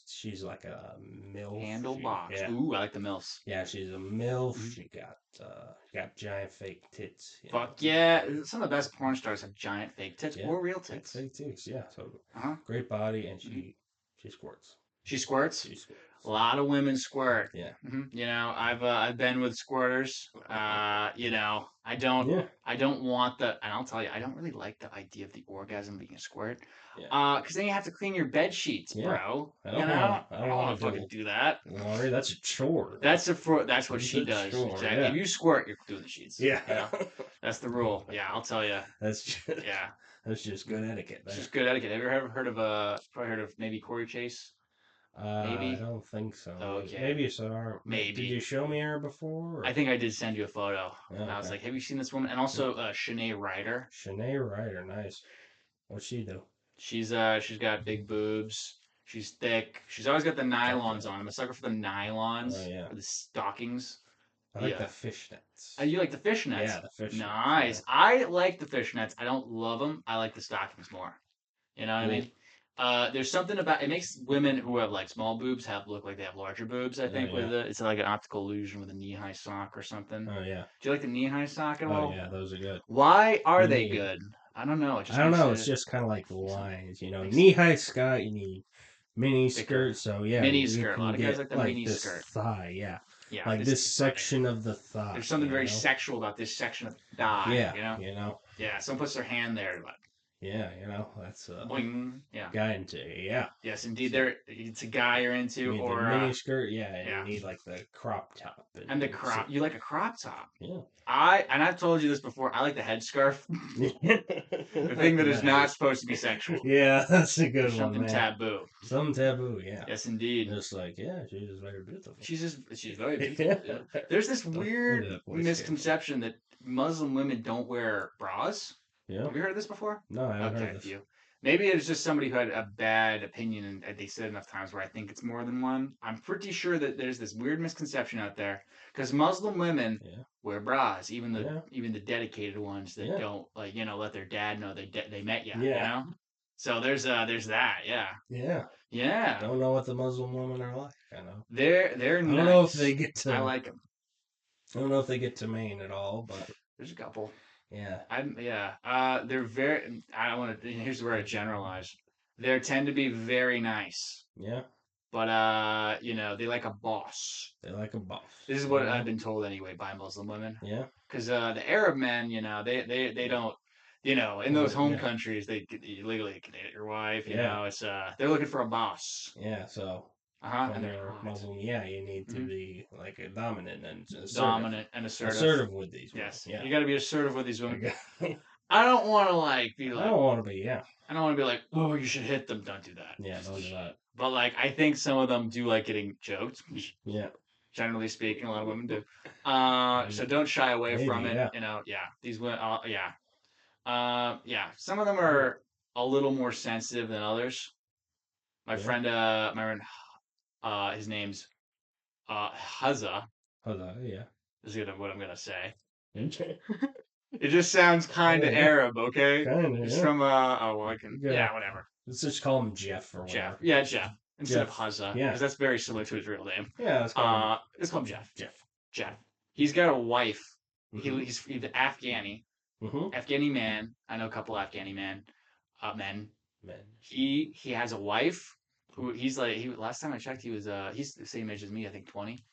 she's like a MILF. Candle box. Yeah. Ooh, I like the milfs. Yeah, she's a MILF. Mhm. She got giant fake tits. you Fuck know. yeah! Some of the best porn stars have giant fake tits Yeah. or real Fake tits. tits, yeah. So Uh-huh. great body, and she squirts. She squirts. She squirts. A lot of women squirt. Yeah. You know, I've been with squirters. You know, I don't want the, and I'll tell you, I don't really like the idea of the orgasm being a squirt. Yeah. Because then you have to clean your bed sheets, Yeah. bro. I don't You know, wanna- I don't want to fucking do that. Laundry, that's a chore. That's what That's she a does. chore, Exactly. yeah. If you squirt, you're doing the sheets. Yeah. You know? That's the rule. Yeah, I'll tell you. That's just, Yeah, that's just good etiquette. it's just good etiquette. Have you ever heard of probably heard of maybe Corey Chase? I Maybe. don't think so. Okay. Maybe you saw her. Did Maybe. you show me her before? I Or? think I did send you a photo, Yeah, and I was okay. like, "Have you seen this woman?" And also, Shanae Ryder. Shanae Ryder, nice. What'd she do? She's got big boobs. She's thick. She's always got the nylons Okay. on. I'm a sucker for the Oh nylons yeah. or the stockings. I like the Yeah. fishnets. You like the fishnets? Yeah, the fishnets. Yeah. Nice. I like the fishnets. I don't love them. I like the stockings more. You know what I Cool. mean? There's something about it makes women who have like small boobs have look like they have larger boobs. I Oh think yeah. with it, it's like an optical illusion with a knee high sock or something. Oh yeah. Do you like the knee high sock at Oh all? yeah. Those are good. Why are You they need. good? I don't know. It I just don't makes know. It's it just kind of like makes them lines, makes knee high skirt. You need mini thicker. skirt. So yeah, Mini you skirt. A can lot of guys get like the like mini this skirt. thigh. Yeah, Yeah, like this this section of the thigh. there's something very sexual about this section of thigh, Yeah. you know? Yeah, someone puts their hand there, like Yeah. That's boing. Yeah. guy into yeah. Yes, indeed. So There, it's a guy you're you into, need the or mini skirt. Yeah, and you yeah, need like the crop top and the so, crop. You like a crop top. yeah. I've told you this before. I like the headscarf, the thing that is not Nice. supposed to be sexual. Yeah, that's a There's good one, something man. taboo. Some taboo, yeah. Yes, indeed. Just like, yeah, she's just very beautiful. She's very Yeah. beautiful. Yeah. There's this Look where weird that voice came from. misconception that Muslim women don't wear bras. Yeah. Have you heard of this before? No, I haven't Okay, heard a this. few. Maybe it's just somebody who had a bad opinion and they said enough times where I think it's more than one. I'm pretty sure that there's this weird misconception out there because Muslim women Yeah. wear bras, Yeah. even the dedicated ones that Yeah. don't like let their dad know they met you, you Yeah. know. So there's that, yeah, Yeah. yeah. Don't know what the Muslim women are like. I know. They're I don't know if they nice. get I to. like them. I don't know if they get to Maine at all, but There's a couple. yeah. I'm yeah. They're very. I don't want to. Here's where I generalize. They tend to be very nice, Yeah. but they like a boss. They like a boss. This is what I've been told anyway by Muslim women. Yeah. Because the Arab men, they don't, in those home Yeah. countries, you legally can date your wife. Yeah. It's they're looking for a boss. Yeah. So And when they're you're hot, Muslim, yeah, you need to be like a dominant and assertive. dominant, and assertive. Assertive with these women. Yes, Yeah. you got to be assertive with these women. I I don't want to like be like. don't want to be. Yeah. I don't want to be like, oh, you should hit them. Don't do that. Yeah. Don't do that. But like, I think some of them do like getting joked. Yeah. Generally speaking, a lot of women do. So don't shy away Maybe. from it. Yeah. Yeah, these women. Yeah. Some of them are a little more sensitive than others. My Yeah. friend, his name's Hazza. Hazza. Yeah. Is what I'm gonna say. Okay. It just sounds kind of Yeah. Arab, okay? Kind of. It's Yeah. from I can. Yeah. Whatever. Let's just call him Jeff or Jeff. whatever. Yeah, Jeff. Instead of Jeff. Hazza, Yeah. because that's very similar to his real name. Yeah. Let's call him Let's call him Jeff. Jeff. Jeff. He's got a wife. Mm-hmm. He's Afghani. Mm-hmm. Afghani man. I know a couple Afghani men. Men. Man. He has a wife who last time I checked he's the same age as me, I think 20.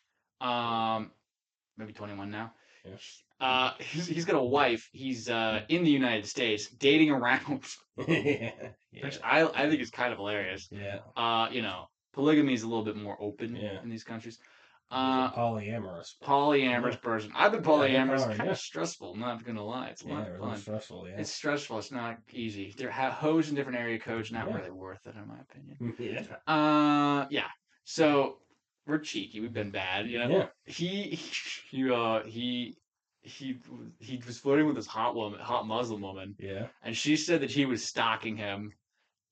Maybe 21 now. Yeah. He's got a wife. He's in the United States dating around. Yeah. Which I think is kind of hilarious. Yeah. Polygamy is a little bit more open in these countries. He's a polyamorous. Polyamorous person. I've been polyamorous. Yeah, Kind of stressful. I'm not gonna lie. It's a lot of really fun. stressful. Yeah. It's stressful. It's not easy. There have hoes in different area codes. Not really worth it, in my opinion. Yeah. So we're cheeky. We've been bad. Yeah. He was flirting with this hot Muslim woman. Yeah. And she said that he was stalking him.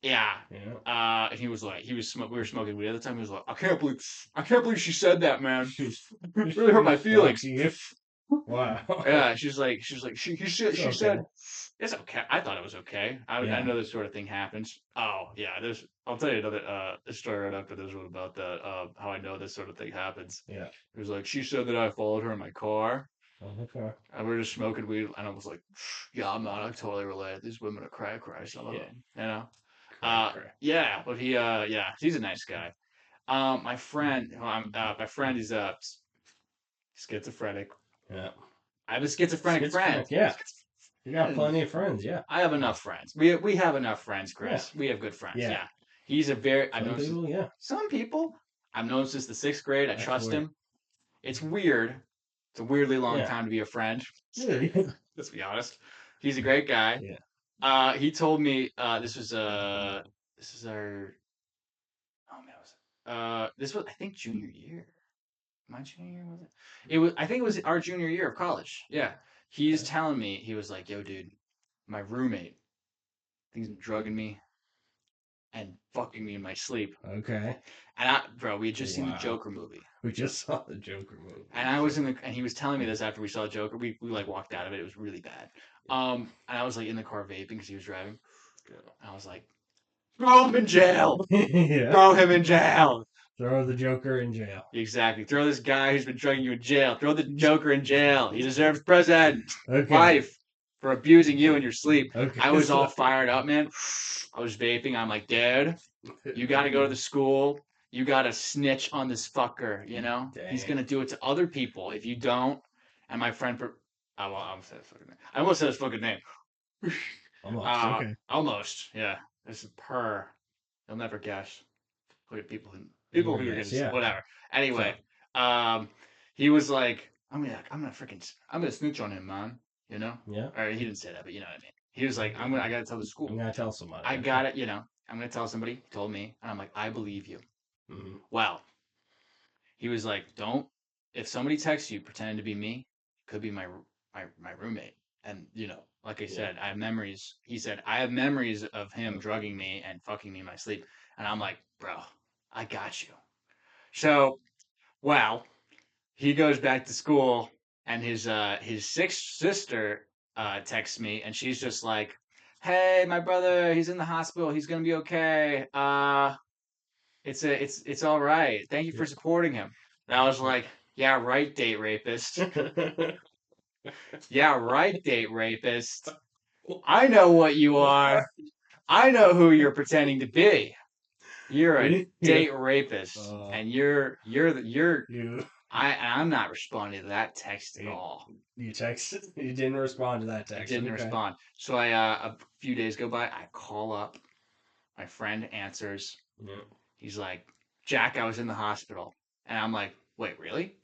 Yeah. Yeah. And he was like, we were smoking weed at the time. He was like, I can't believe she said that, man. It really hurt my feelings. Wow. Yeah. She said, it's okay. I thought it was okay. I know this sort of thing happens. Oh yeah. I'll tell you another story right after this one about that. How I know this sort of thing happens. Yeah. It was like she said that I followed her in my car. Oh, okay. And we were just smoking weed, and I was like, yeah, I'm not. I totally relate. These women are cray, some of them, Yeah, but he's a nice guy. My friend is schizophrenic. Yeah. I have a schizophrenic friend. Yeah. You got plenty of friends. Yeah. I have enough friends. We have enough friends, Chris. Yeah. We have good friends. Yeah. Yeah. He's a very. Some people. I've known since the 6th grade. I trust him. It's weird. It's a weirdly long time to be a friend. Let's be honest. He's a great guy. Yeah. He told me this is our. Oh man, this was I think junior year. My junior year was it? It was. I think it was our junior year of college. Yeah. He's Okay. telling me he was like, "Yo, dude, my roommate, he's been drugging me and fucking me in my sleep." Okay. And bro, we had just seen the Wow. Joker movie. We just saw the Joker movie. And I was So, in the, and he was telling me this after we saw Joker. We like walked out of it. It was really bad. And I was like in the car vaping because he was driving. And I was like, throw him in jail. yeah. Throw him in jail. Throw the Joker in jail. Exactly. Throw this guy who's been drugging you in jail. Throw the Joker in jail. He deserves prison. Okay. Life for abusing you in your sleep. Okay. I was all fired up, man. I was vaping. I'm like, dude, you got to go to the school. You got to snitch on this fucker, you know? Dang. He's going to do it to other people. If you don't, and my friend, I almost said his fucking name. I almost said his fucking name. Almost. Okay. Almost, yeah. This is per. You'll never guess. Look at people Never who are guess, getting yeah. whatever. Anyway, he was like, I'm gonna snitch on him, man. You know? Yeah. Or he didn't say that, but you know what I mean. He was like, I gotta tell the school. I'm gonna tell somebody. I got it, you know. I'm gonna tell somebody. He told me, and I'm like, I believe you. Mm-hmm. Well, he was like, don't. If somebody texts you pretending to be me, it could be my roommate. And you know, like I said, I have memories. He said I have memories of him drugging me and fucking me in my sleep. And I'm like, bro, I got you. So, well, he goes back to school, and his sixth sister texts me, and she's just like, "Hey, my brother, he's in the hospital. He's gonna be okay. It's all right. Thank you for supporting him." And I was like, "Yeah, right, date rapist. Yeah, right, date rapist. I know what you are. I know who you're pretending to be. You're a date rapist, and you're you I'm not responding to that text at you all. you texted. You didn't respond to that I text. didn't Okay. respond. So a few days go by. I call up. My friend answers. Yeah. He's like, Jack, I was in the hospital, and I'm like, wait, really?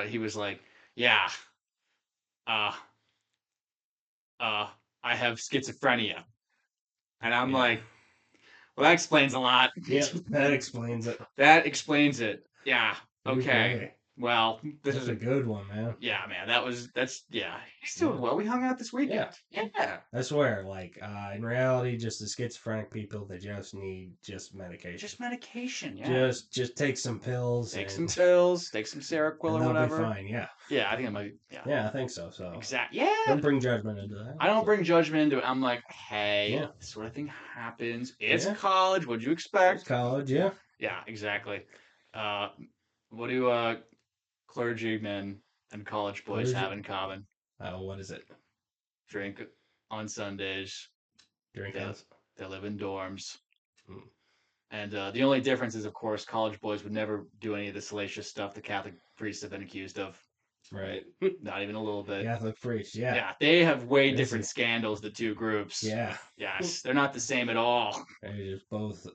He was like, yeah, uh, I have schizophrenia, and I'm Yeah. like, well, that explains a lot. Yeah. That explains it. That explains it. Yeah. Okay. Okay. Well, this That's is a good one, man. yeah, man. Yeah. He's doing well. We hung out this weekend. Yeah. I swear, like in reality, just the schizophrenic people that just need just medication. Just medication. Yeah. Just take some pills. Take and, some pills. Take some Seroquel and or they'll whatever. be fine. Yeah. Yeah, I think I might. Yeah. Yeah, I think so. So Exactly. Yeah. don't bring judgment into that. I don't so. bring judgment into it. I'm like, hey, Yeah. this sort of thing happens. It's Yeah. college. What'd you expect? College, yeah. Yeah, exactly. Uh, what do clergymen and college boys have in common? What is it? Drink on Sundays. Drink They, house. they live in dorms. Mm. And the only difference is, of course, college boys would never do any of the salacious stuff the Catholic priests have been accused of. Right. Not even a little bit. Catholic priest, yeah. Yeah, they have way This different is- scandals, the two groups. Yeah. Yes, they're not the same at all. They just both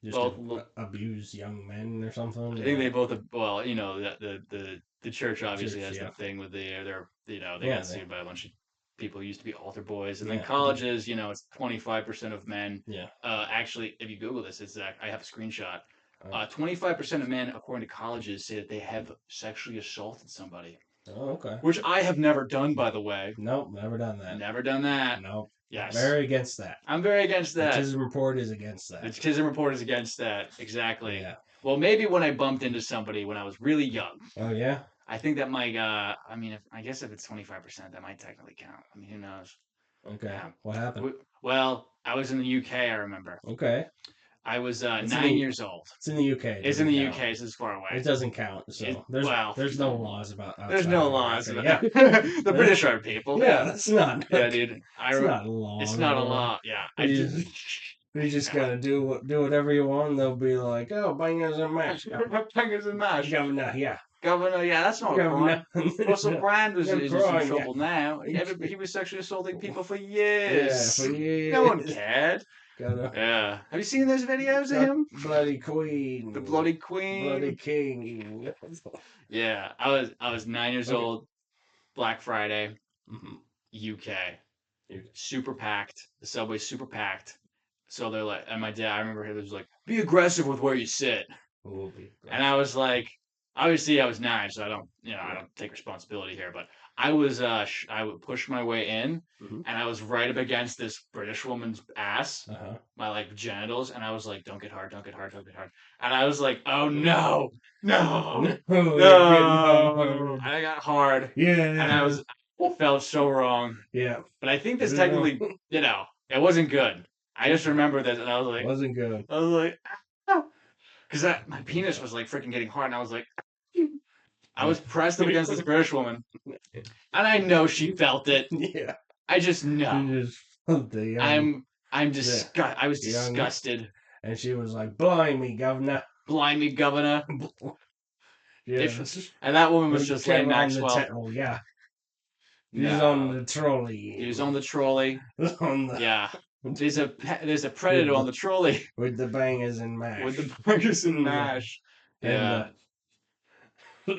Both abuse young men or something. I think they both, well, you know, the church obviously Church, has yeah. the thing with their you know, they Yeah, got sued by a bunch of people who used to be altar boys. And Yeah. then colleges, you know, it's 25% of men. Yeah. Actually, if you Google this, it's I have a screenshot. Oh. 25% of men, according to colleges, say that they have sexually assaulted somebody. Oh, okay. Which I have never done, by the way. Nope, never done that. Never done that. Nope. Yes. Very against that. I'm very against that. The Tism report is against that. The Tism report is against that. Exactly. Yeah. Well, maybe when I bumped into somebody when I was really young. Oh yeah. I think that might. I mean, I guess if it's 25%, that might technically count. I mean, who knows? Okay. Yeah. What happened? Well, I was in the UK. I remember. Okay. I was It's 9 years old. It's in the UK. It's in the UK, so it's far away. It doesn't count. So there's no laws about. There's no laws. Yeah. The British are people. Yeah, that's not. Yeah, dude. It's not a law. It's not a law. Yeah. You just gotta do whatever you want. And they'll be like, oh, bangers and mash. Bangers and mash. Governor, yeah. Governor, yeah, that's not a crime. Russell Brand is in trouble now. He was sexually assaulting people for years. Yeah, for years. No one cared. Gotta, Yeah. Have you seen those videos of him? Bloody Queen. The Bloody Queen. Bloody King. Yeah. I was 9 years old. Black Friday. UK. Super packed. The subway's super packed. So they're like, and my dad, I remember he was like, be aggressive with where you sit. Will be And blessed. I was like, obviously I was 9, so I don't, I Yeah. don't take responsibility here, but I would push my way in, Mm-hmm. and I was right up against this British woman's ass, Uh-huh. my like genitals, and I was like, don't get hard, don't get hard, don't get hard. And I was like, oh Mm. no, no, No, you're getting no. hard. And I got hard, and Yeah. I felt so wrong. Yeah. But I think this No. technically, it wasn't good. I just remember this, and Wasn't good. I was like, because my penis was like freaking getting hard, and I was like, I Yeah. was pressed up against this British woman, and I know she felt it. Yeah. I just know. She just the young, the I was young, disgusted. and she was like, "Blimey, governor." Blind me, governor. If Yes. and that woman was just Lane On the Maxwell. tail, yeah. She's on No, the trolley. he was on the trolley. On the Yeah, there's a with predator on the the trolley with the bangers and with the mash. burgers and Yeah. mash. And Yeah, the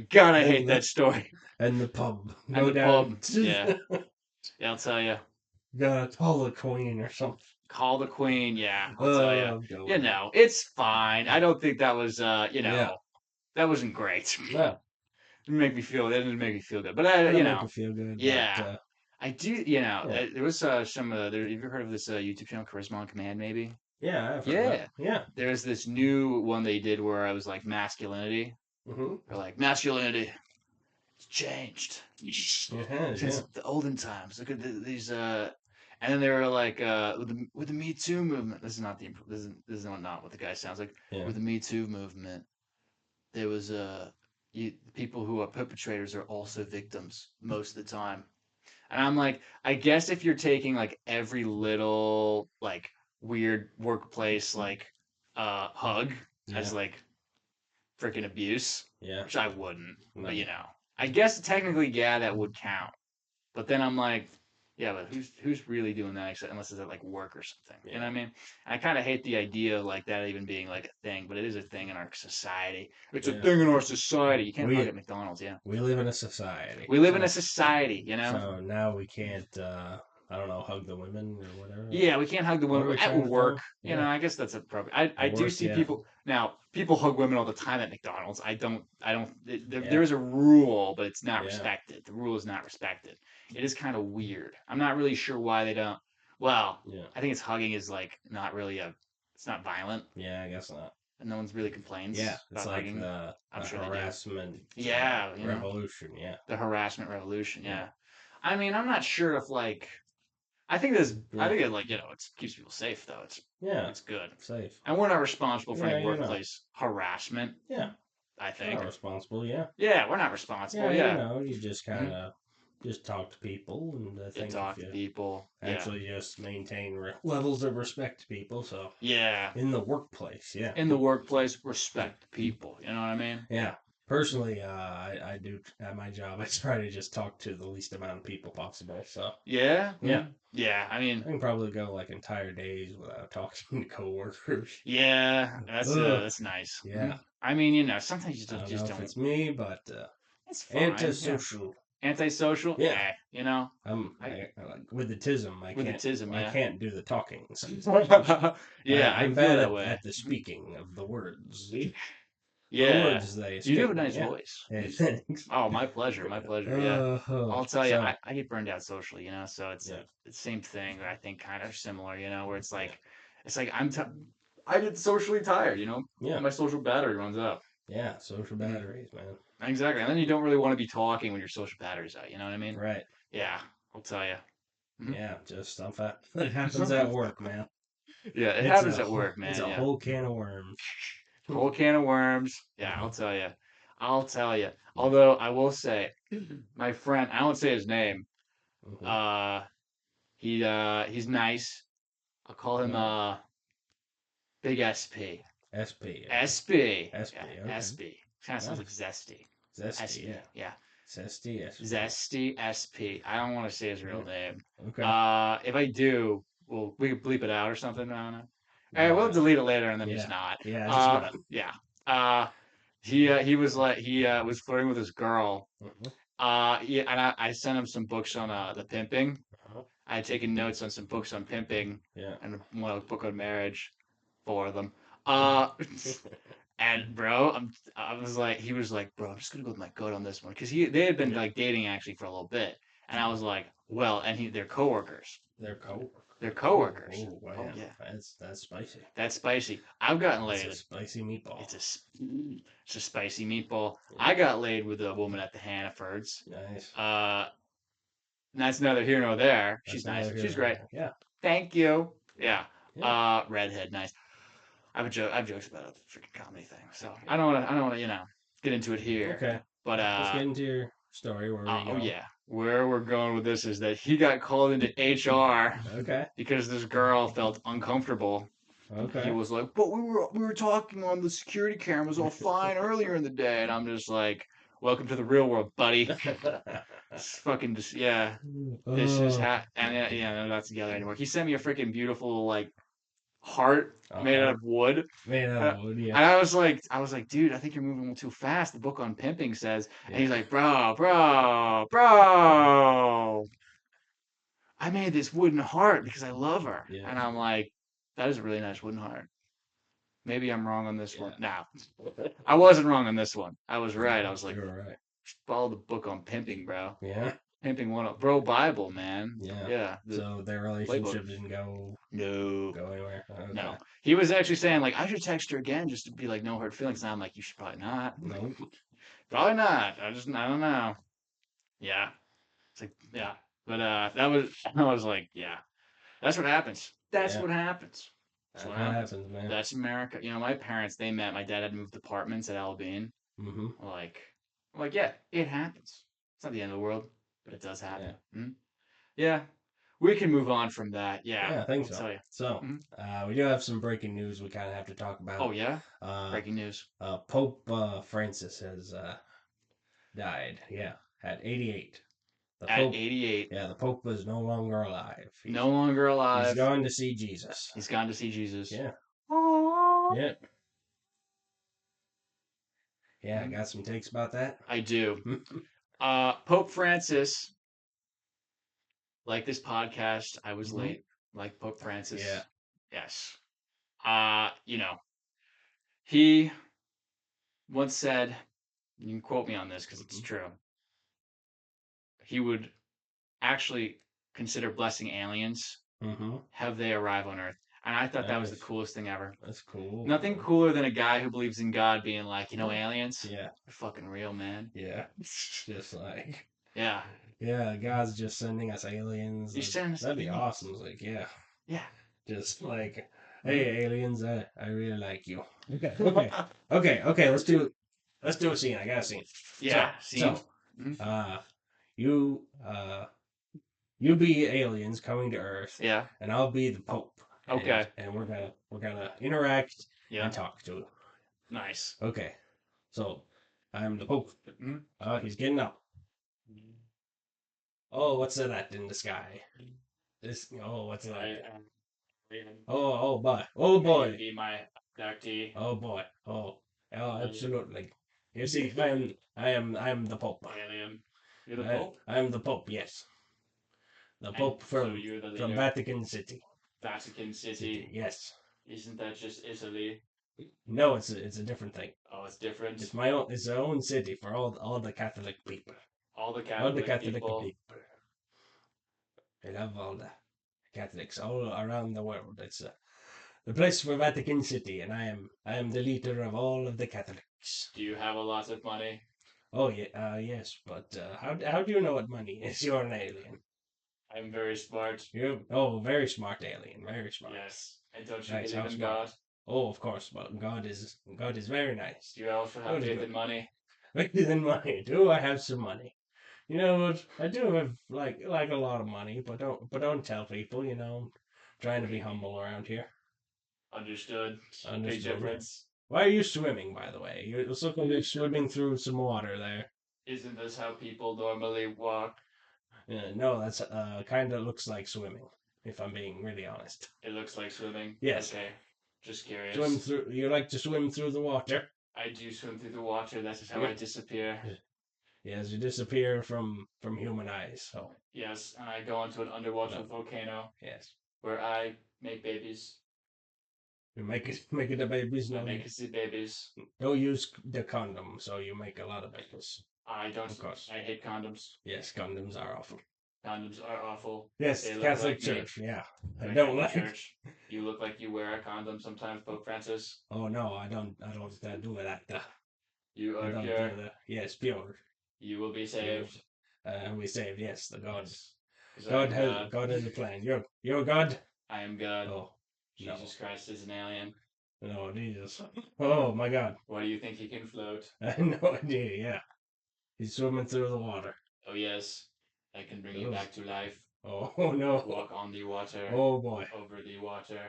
God, I hate and that the story. and the pub. And Go the down. pub. Yeah, yeah, I'll tell you. Gotta call the queen or something. Call the queen. Yeah, I'll tell you. Going on. It's fine. I don't think that was, Yeah. that wasn't great. No, That didn't make me feel good. But I don't make you feel good, but yeah, I do. yeah, There was some. Have you ever heard of this YouTube channel, Charisma on Command? Maybe. yeah, I've heard of that. Yeah. Yeah. There's this new one they did where I was like masculinity, Mm-hmm. or like masculinity. It's changed It has, since yeah. the olden times. Look at these. And then they were like, with the Me Too movement. This is not the. This is not what the guy sounds like. Yeah. With the Me Too movement, there was people who are perpetrators are also victims most of the time. And I'm like, I guess if you're taking like every little like weird workplace like hug Yeah. as like freaking abuse, Yeah. which I wouldn't, No. but I guess technically yeah that would count. But then I'm like, yeah, but who's really doing that except unless it's at like work or something. You know what I Yeah. mean? And I kind of hate the idea of like that even being like a thing, but it is a thing in our society. It's a Yeah. thing in our society. You can't hug We at McDonald's, yeah. we live in a society. We live in a So society, so now we can't I don't know, hug the women or whatever. Yeah, we can't hug the What are women we at trying to work. do? Yeah. I guess that's a problem. I At do work, see yeah. people now. People hug women all the time at McDonald's. I don't. There Yeah. is a rule, but it's not Yeah. respected. The rule is not respected. It is kind of weird. I'm not really sure why they don't. Well, Yeah. I think it's hugging is like not really a. It's not violent, Yeah, I guess not. and no one's really complains Yeah. It's about like hugging. the I'm sure they do. harassment Yeah, revolution, yeah. the harassment revolution. Yeah. Yeah. I mean, I'm not sure if like. I think this. I Yeah. think it like it keeps people safe though. Yeah. It's good. Safe. And we're not responsible for Yeah, any you know. workplace harassment, Yeah. I We're think. not responsible, yeah. Yeah, we're not responsible. Yeah, Yeah. you just kinda just talk to people, and I You think talk if to you people. Yeah. actually just maintain levels of respect to people, so Yeah. in the workplace, yeah. In the workplace, respect people. You know what I mean? Yeah. Personally, I do at my job. I try to just talk to the least amount of people possible. So Yeah. yeah, Yeah. I I mean, can probably go like entire days without talking to coworkers. yeah. Ugh, That's nice. yeah. I mean, sometimes you I don't just know if don't. it's me, but It's fine. Yeah. antisocial. Antisocial. Yeah. I- like with the tism. I With the can't. tism, I yeah. can't do the talking. Yeah, I I'm feel bad that way. at the speaking of the words. The Yeah. words they You do escape have a me, nice yeah. voice. Hey, thanks. Oh, my pleasure. My pleasure. Yeah. I'll tell you, So I get burned out socially, so it's yeah, the same thing. I think kind of similar, where yeah, it's like I get socially tired, yeah, my social battery runs out. yeah. Social Mhm. batteries, man. Exactly, and then you don't really want to be talking when your social battery's out. You know what I mean? Right. Yeah, I'll tell you. Yeah, just stuff that happens at work, man. Yeah, it It's happens at work, it's man. a Yeah, whole can of worms. whole can of worms. Yeah, Uh-huh. I'll tell you. I'll tell you. Although I will say, my friend, I won't say his name. Mm-hmm. Uh, he's nice. I'll call him Uh-huh. Big SP. SP. SB. SP. Yeah, Okay. SB. Kind of sounds like Nice. zesty. Zesty. SP. Yeah. Yeah. Zesty. SP. Zesty SP. I don't want to say his real name. Okay. If I do, we can bleep it out or something. I don't know. We'll Yeah. delete it later and then just Yeah. not. Yeah. Just not. Yeah. He was like he was flirting with this girl. Uh-huh. Yeah, and I sent him some books on the pimping. Uh-huh. I had taken notes on some books on pimping Yeah. and one book on marriage for them. Uh, And bro, I was like, he was like, bro, I'm just gonna go with my gut on this one because they had been Yeah. like dating actually for a little bit, and I was like, well, and they're coworkers. They're coworkers. They're Oh, coworkers. oh, Oh wow. yeah, That's spicy. that's spicy. I've gotten It's a laid. spicy meatball. It's a spicy meatball. Yeah. I got laid with a woman at the Hannaford's. Nice. Uh, that's neither here nor there. That's She's nice. another She's here. great. Yeah. Thank you. Yeah. Yeah. Redhead, nice. I have jokes about a freaking comedy thing, so I don't want to, get into it here. Okay. But Let's get into your story. Where we oh go? yeah, where we're going with this is that he got called into HR Okay. because this girl felt uncomfortable. He Okay. was like, "But we were talking on the security cameras all fine earlier in the day," and I'm just like, "Welcome to the real world, buddy." It's fucking just yeah. This is Oh, and yeah, they're not together anymore. He sent me a freaking beautiful like heart a made out heart of wood. made out Uh, of wood. Yeah. And I was like, dude, I think you're moving a little too fast. The book on pimping says, and he's Yeah. like, bro, I made this wooden heart because I love her. Yeah. And I'm like, that is a really nice wooden heart. Maybe I'm wrong on this one. Yeah. Nah, I wasn't wrong on this one. I was right. I was like, You're right. follow the book on pimping, bro. Yeah. Pimping one up, bro. Bible, man. Yeah. Yeah. So their playbook. relationship didn't No. go anywhere. Okay. No. He was actually saying like I should text her again just to be like no hard feelings. And I'm like, you should probably not. No. Probably not. I don't know. Yeah. It's like yeah. But that was I was like, yeah. That's what happens. That's Yeah. what happens. That's That's what what happens. happens, man. That's America. My parents, they met. My dad had moved apartments at Alabama. Mm-hmm. Like, I'm like, yeah, it happens. It's not the end of the world, but it does happen. Yeah. Yeah. We can move on from that. Yeah. Yeah, I think I'll so. tell you. So, Mhm. we do have some breaking news we kind of have to talk about. Oh yeah. Uh, Breaking news. Pope Francis has died. Yeah, at 88. The At Pope. 88. Yeah, the Pope is no longer alive. No longer alive. He's gone to see Jesus. He's gone to see Jesus. Yeah. Aww. Yeah. Yeah, I got some takes about that. I do. Pope Francis, like this podcast, I was late. Like Pope Francis. Yeah. Yes. He once said, you can quote me on this because it's true. He would actually consider blessing aliens, have they arrive on Earth. And I thought that was the coolest thing ever. That's cool. Nothing cooler than a guy who believes in God being like, aliens? Yeah. They're fucking real, man. Yeah. Just like. Yeah. Yeah, God's just sending us aliens. That'd be awesome. It's like, yeah. Yeah. Just like, hey, aliens, I really like you. Okay. Okay. Let's do a scene. I got a scene. Yeah. So, you be aliens coming to Earth. Yeah. And I'll be the Pope. Okay. And we're gonna interact and talk to. Nice. Okay. So, I'm the Pope. He's getting up. Oh, what's that in the sky? What's that? Oh boy. Oh boy. Be my abductee. Oh boy. Oh, absolutely. You see, I am the Pope. Alien. You're the Pope? I am the Pope, yes. The Pope from Vatican City. Vatican City. Yes. Isn't that just Italy? No, it's a different thing. Oh, it's different. It's my own. It's our own city for all the Catholic people. All the Catholic people. I love all the Catholics all around the world. It's the place for Vatican City, and I am the leader of all of the Catholics. Do you have a lot of money? Oh yeah, yes, but how do you know what money is? You're an alien. I'm very smart. Very smart alien, very smart. Yes, and don't you Nice, believe in God? Oh, of course, but God is very nice. Do you also have faith in money? Faith in money? Do I have some money? You know what? I do have like a lot of money, but don't tell people. Trying to be humble around here. Understood. Understood. Big difference. Why are you swimming, by the way? You're looking like swimming through some water there. Isn't this how people normally walk? No, that's kind of looks like swimming. If I'm being really honest. It looks like swimming. Yes. Okay. Just curious. You like to swim through the water? I do swim through the water. That is how I disappear. Yes, you disappear from human eyes. So. Yes, and I go into an underwater volcano. Yes. Where I make babies. You make it the babies. I No, make the babies. don't use the condom, so you make a lot of babies. I don't. Of course. I hate condoms. Yes, condoms are awful. Condoms are awful. Yes, They look Catholic like me. Church. Yeah, I The don't Catholic like. Church. You look like you wear a condom sometimes, Pope Francis. Oh no, I don't. I don't do that. You I are don't pure. do that. Yes, pure. You will be You. saved. We saved. Yes, the God. Yes. Because I am God. God has a plan. You're God. I am God. Oh no, Jesus Christ is an alien. no, Jesus. Oh my God. Why do you think he can float? I had no idea. Yeah, he's swimming through the water. Oh yes, I can bring you Ugh. back to life. Oh no. Walk on the water. Oh boy. Over the water.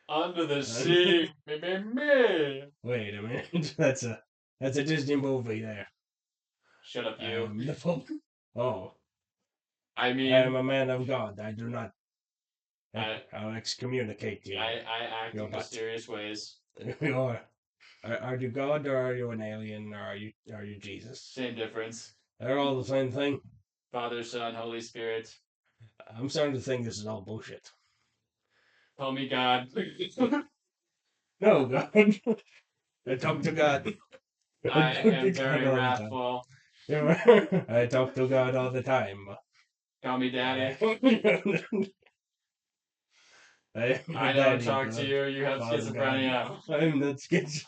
Under the sea. Me, me, me. Wait a minute. That's a Disney movie there. Shut up, you. The Pope. Oh, I I am mean, a man of God. I do not. I, I'll excommunicate you. I act You're in not. mysterious ways. You're. Are you God or are you an alien or are you Jesus? Same difference. They're all the same thing. Father, Son, Holy Spirit. I'm starting to think this is all bullshit. Call me God. No, God. I talk to God. I I talk to am God very all the time. wrathful. I talk to God all the time. Call me Daddy. I I don't talk to you. You have Father schizophrenia. God. I'm not schiz.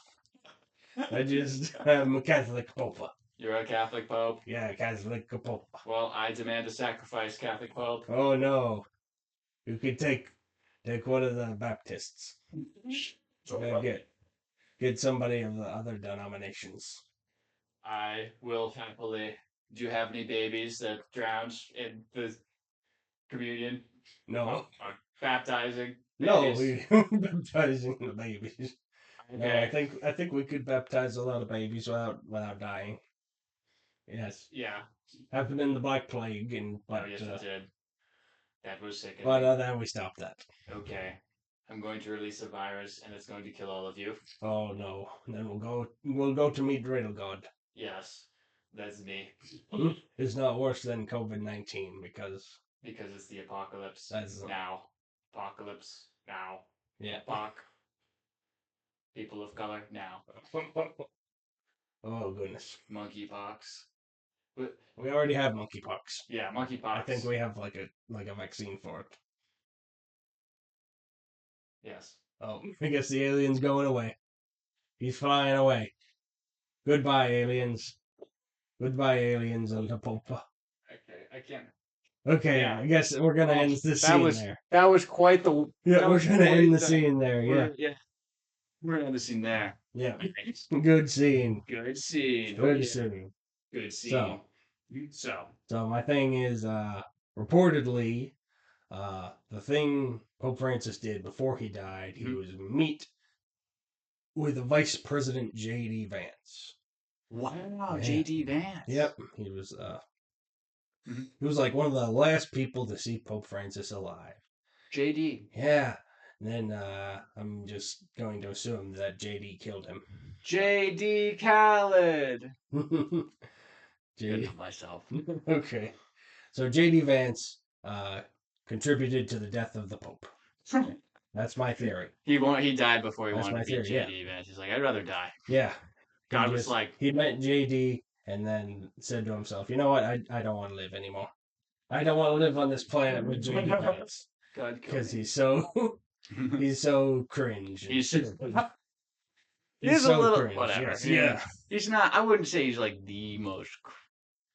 I'm a Catholic Pope. You're a Catholic Pope. Yeah, Catholic Pope. Well, I demand a sacrifice, Catholic Pope. Oh no. You could take one of the Baptists. Get somebody of the other denominations. I will happily. Do you have any babies that drowned in the communion? No. Baptizing No, babies. we baptizing the babies. No, Okay. I think we could baptize a lot of babies without dying. Yes. Yeah. Happened in the Black Plague and Oh, yes, it did. That was sickening. but then we stopped that. Okay. I'm going to release a virus and it's going to kill all of you. Oh no. Then we'll go to meet Riddle God. Yes. That's me. It's not worse than COVID-19 because it's the apocalypse that's now. Apocalypse now. yeah. Apoc. People of color now. Oh goodness. Monkeypox. We already have monkeypox. Yeah, monkeypox. I think we have like a vaccine for it. Yes. Oh, I guess the alien's going away. He's flying away. Goodbye, aliens. Goodbye, aliens and the Pope. Okay, I can't. Okay, Yeah. I guess we're gonna end the scene there. That was quite the. Yeah, we're gonna end the scene there. Yeah. Yeah. We're gonna end the scene there. Yeah. Nice. Good scene. Good scene. Good scene. Good scene. So my thing is, reportedly, the thing Pope Francis did before he died, he was meet with Vice President J.D. Vance. Wow, Yeah. J.D. Vance. Yep, he was. He was like one of the last people to see Pope Francis alive. J.D. Yeah. And then I'm just going to assume that J.D. killed him. J.D. Khaled. J.D. Good for myself. Okay. So J.D. Vance contributed to the death of the Pope. That's my theory. He died before he That's wanted my to be theory, yeah. J.D. Vance. He's like, I'd rather die. Yeah. God was like, he met JD and then said to himself, you know what? I don't want to live anymore. I don't want to live on this planet with JD Vance God, because he's so cringe. He's so a little cringe. whatever. Yes, yeah. He's not. I wouldn't say he's like the most.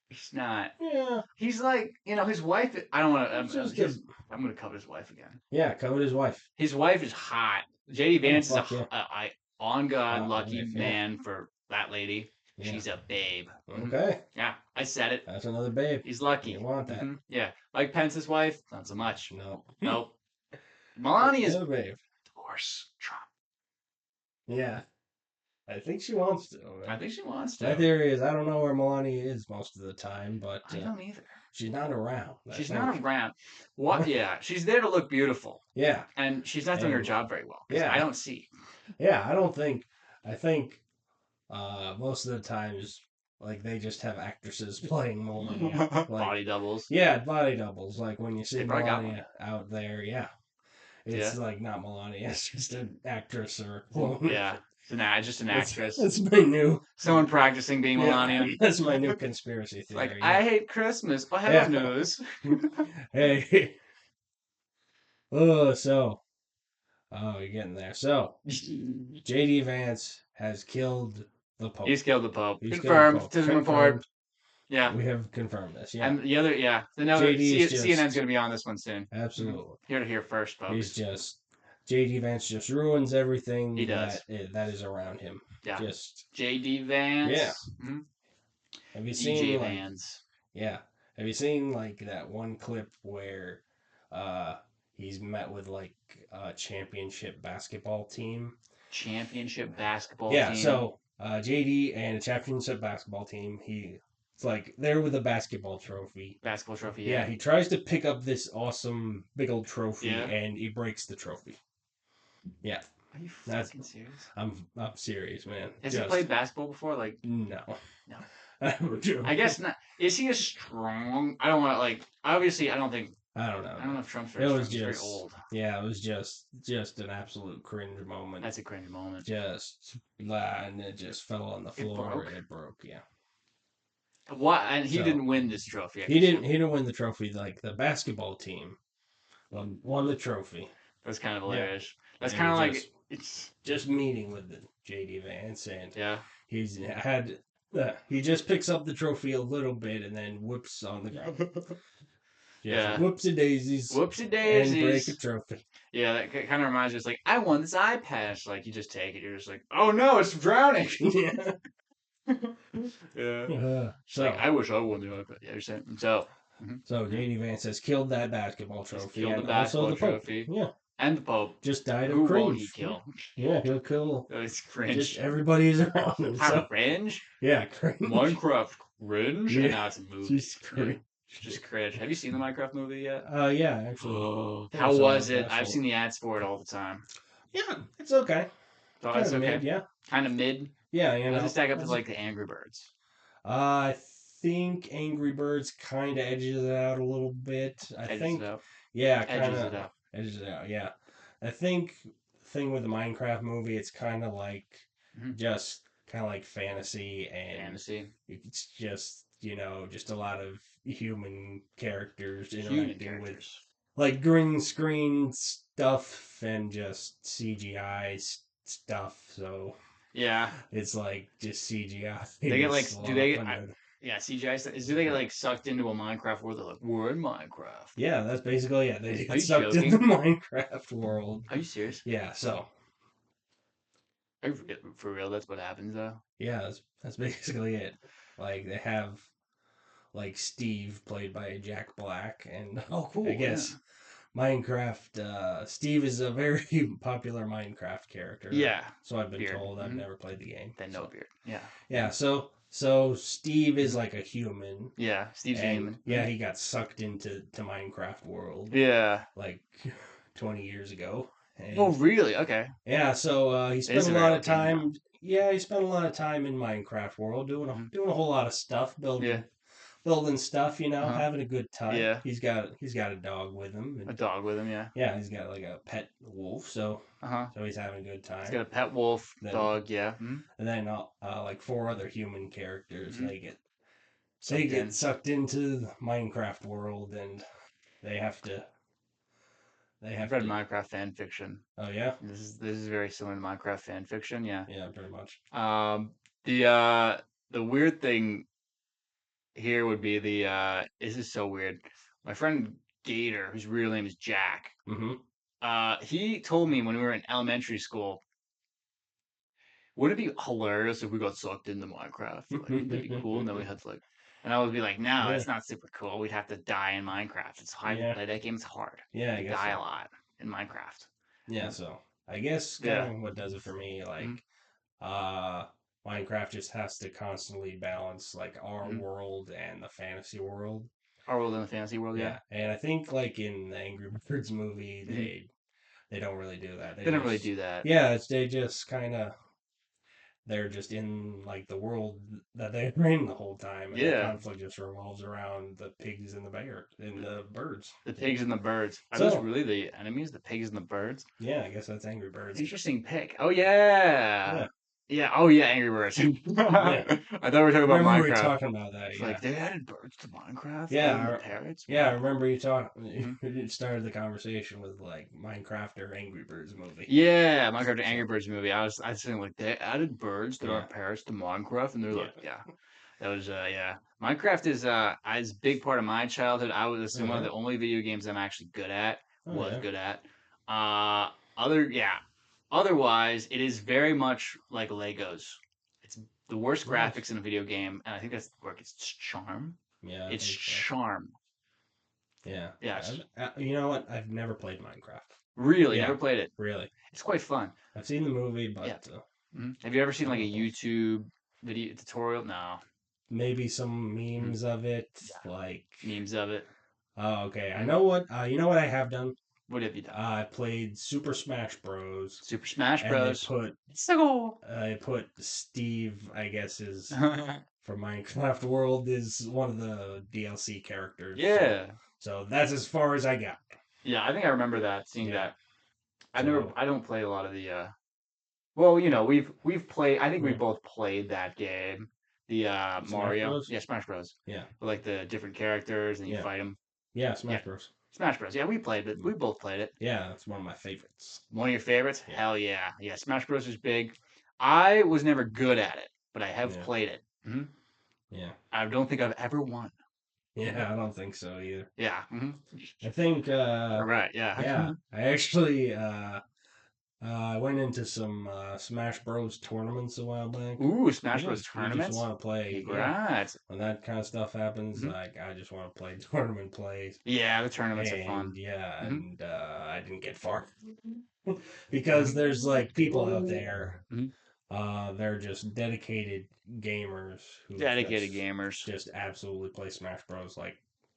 He's not. Yeah. He's like, his wife. I don't want to. I'm going to cover his wife again. Yeah, covered his wife. His wife is hot. JD Vance is yeah. On God lucky wife, man for that lady. Yeah. She's a babe. Okay. Yeah, I said it. That's another babe. He's lucky. You want that? Yeah. Mike Pence's wife, not so much. No. Nope. Melania's Another babe. divorce. Trump. Yeah. I think she wants to. I think she wants to. My theory is I don't know where Melania is most of the time, but I don't either. she's not around. She's not around. What? Yeah, she's there to look beautiful. Yeah. And she's not doing her job very well. Yeah. I don't see. Yeah, I think most of the times like they just have actresses playing Melania. Like, Body doubles. Yeah, body doubles. Like when you see They probably got Melania out there, yeah. It's Yeah. like not Melania. It's just an actress or a clone. Yeah. Just an That's actress. that's my new Someone practicing being yeah. Melania. That's my new conspiracy It's like, theory. I Yeah. hate Christmas. I have Yeah. news. Hey. Oh, so you're getting there. So JD Vance has killed the He's Pope. killed the Pope. He's killed the Confirmed. Pope. Tism report. Confirmed. Yeah. We have confirmed this. Yeah. And the other, yeah. JD is CNN's just going to be on this one soon. absolutely. Here to hear first, He's folks. just JD Vance just ruins everything He does. that is around him. Yeah. Just JD yeah. Vance. Have you DJ seen like Vance. yeah? Have you seen like that one clip where uh he's met with like a championship basketball team? Championship basketball Yeah, team. so JD and a championship basketball team. It's like they're with a basketball trophy. Basketball trophy, Yeah, yeah. he tries to pick up this awesome big old trophy Yeah. and he breaks the trophy. Yeah, Are you that's fucking serious? I'm serious, man. Has he Just played basketball before? Like, no. no. I'm joking. I guess not. Is he a strong? I don't want to like. Obviously, I don't think. I don't know. I don't know if Trump's It very was strong. He's very just old. yeah, it was just an absolute cringe moment. That's a cringe moment. Just and it just fell on the It floor. broke. It broke. Yeah. What? And he So didn't win this trophy. I he didn't presume. he didn't win the trophy. Like the basketball team won the trophy. That's kind of Yeah, hilarious. That's and kind of like just it's. just meeting with the JD Vance and Yeah. he's had he just picks up the trophy a little bit and then whoops on the ground. Just Yeah. whoopsie daisies Whoopsie and break a daisies. trophy. Yeah, that kind of reminds me. It's like I won this iPad. It's like you just take it. You're just like, oh no, it's drowning. Yeah. Yeah. It's like So I wish I won the iPad. Yeah, you're saying so. so JD Vance has killed that basketball He's trophy killed the and also basketball the Pope. trophy Yeah. and the Pope. Just died of Who won't he cringe. kill? Yeah, he'll kill Oh, it's just cringe. everybody who's around him. How So cringe? yeah, cringe. Minecraft cringe, and Yeah, now it's a movie. just cringe. It's just cringe. Have you seen the Minecraft movie yet? Yeah, actually. I think I How saw was it it? last I've seen week. the ads for it all the time. Yeah, it's okay. So Kind it's of okay. mid, yeah. Kind of mid. Yeah, you How does know. it stack up to like the Angry Birds? I think Angry Birds kind of edges it out a little bit. I Edges think, it out. yeah, kind Edges of it out. edges it out. Yeah, I think thing with the Minecraft movie, it's kind of like Mhm. just kind of like fantasy, and Fantasy. it's just just a lot of human characters Human interacting with characters. like green screen stuff and just CGI stuff. So Yeah. it's like just CGI They get with like, do they slop get, and then yeah, CGI stuff. Do they get like sucked into a Minecraft world? They're like, we're in Minecraft. yeah, that's basically it. They Are get you sucked in the joking? Minecraft world. Are you serious? Yeah, so Are you for real? That's what happens though. yeah, that's basically it. Like they have like Steve played by Jack Black, and Oh, I cool. Yeah. guess Minecraft. Steve is a very popular Minecraft character. Yeah. So I've been Beard. told. I've never played the game. Then no So beard. Yeah. yeah, so Steve is like a human, Yeah. Steve's a and human. yeah, he got sucked into Minecraft world Yeah. like 20 years ago, Oh, and really? Okay. yeah, so he It is spent a a very lot of old game now. time. Yeah, he spent a lot of time in Minecraft world doing Mhm. doing a whole lot of stuff, Yeah. building stuff. Uh-huh. Having a good time. Yeah. He's got a dog with him, A and dog with him. Yeah. yeah, he's got like a pet wolf. Uh-huh. So he's having a good He's time. got a pet wolf Then dog. Yeah. and then like four other human characters. Mhm. They Sucked get in. sucked into the Minecraft world, and they have to they I've have read to. Minecraft fan fiction. Oh yeah, This is very similar to Minecraft fan fiction. Yeah. yeah, pretty much. Um. The weird thing here would be this is so weird. My friend Gator, whose real name is Jack, Mm-hmm. he told me when we were in elementary school, would it be hilarious if we got sucked into Minecraft? Like, wouldn't that be cool? And then we had to like, and I would be like, no, Yeah, it's not super cool. We'd have to die in Minecraft. It's hard to yeah, play that game. It's hard. yeah. I You guess die a so. lot in Minecraft. Yeah, so I guess Yeah. kind of what does it for me, Mhm. like uh Minecraft just has to constantly balance like our Mhm. world and the fantasy world. Our world in the fantasy world, yeah. Yeah, and I think like in the Angry Birds movie, Mhm. they don't really do that. They don't really do that. Yeah, they just kind of they're just in like the world that they're in the whole time, and the Yeah. conflict just revolves around the pigs and the bear and the birds. The pigs and the birds. Are those So really the enemies? The pigs and the birds? yeah, I guess that's Angry Birds. Interesting pick. Oh yeah. Yeah, Yeah. Oh yeah. Angry Birds. I yeah. thought we were talking I about remember we Minecraft. talking about that. It's Yeah, like they added birds to Minecraft other than the yeah, parrots. yeah. I Wow. remember you talking. Mhm. You started the conversation with like Minecraft or Angry Birds movie. Yeah, Minecraft and Angry So Birds movie. I was saying like they added birds that yeah, aren't parrots to Minecraft, and they're yeah. like, yeah, that was yeah. Minecraft is a big part of my childhood. I was Oh one of yeah, the only video games I'm actually good at. oh Was yeah. good at. Uh, other yeah. Otherwise, it is very much like Legos. It's the worst Nice. graphics in a video game, and I think that's where it gets its charm. Yeah, I It's think so. charm. Yeah. Yes. You know what? I've never played Minecraft. Really, Yeah, never played it. really. It's quite fun. I've seen the movie, Yeah. but Have you ever seen I like a don't know. YouTube video tutorial? No. Maybe some Mhm. memes of it, Yeah. like Memes of it. oh, okay. I Mhm. know what. You know what I have done. What have you done? I played Super Smash Bros. Super Smash And Bros. they put Steve. I guess is Yeah. from Minecraft World is one of the DLC characters. So that's as far as I got. Yeah, I think I remember that, seeing Yeah. that. So I don't play a lot of the well, we've played I think we hmm. both played that game. The Smash Mario. Bros. Yeah, Smash Bros. Yeah. With like the different characters and you Yeah. fight them. Yeah. Yeah. Smash Bros. Smash Bros. Yeah, we played it. Mm. We both played it. Yeah, that's one of my favorites. One of your favorites? Yeah. Hell yeah. Yeah, Smash Bros. Is big. I was never good at it, but I have Yeah. played it. Yeah. I don't think I've ever won. Yeah, I don't think so either. Yeah. I think All right. Yeah. yeah, I actually I went into some Smash Bros tournaments a while back. Ooh, Smash Yeah, Bros. you just tournaments. want to play, yeah. Congrats. When that kind of stuff happens, hmm like I just want to play tournament plays, Yeah, the tournaments are and fun. yeah, hmm and I didn't get far because hmm there's like people out there, hmm they're just dedicated gamers who Dedicated gamers. just absolutely play Smash Bros like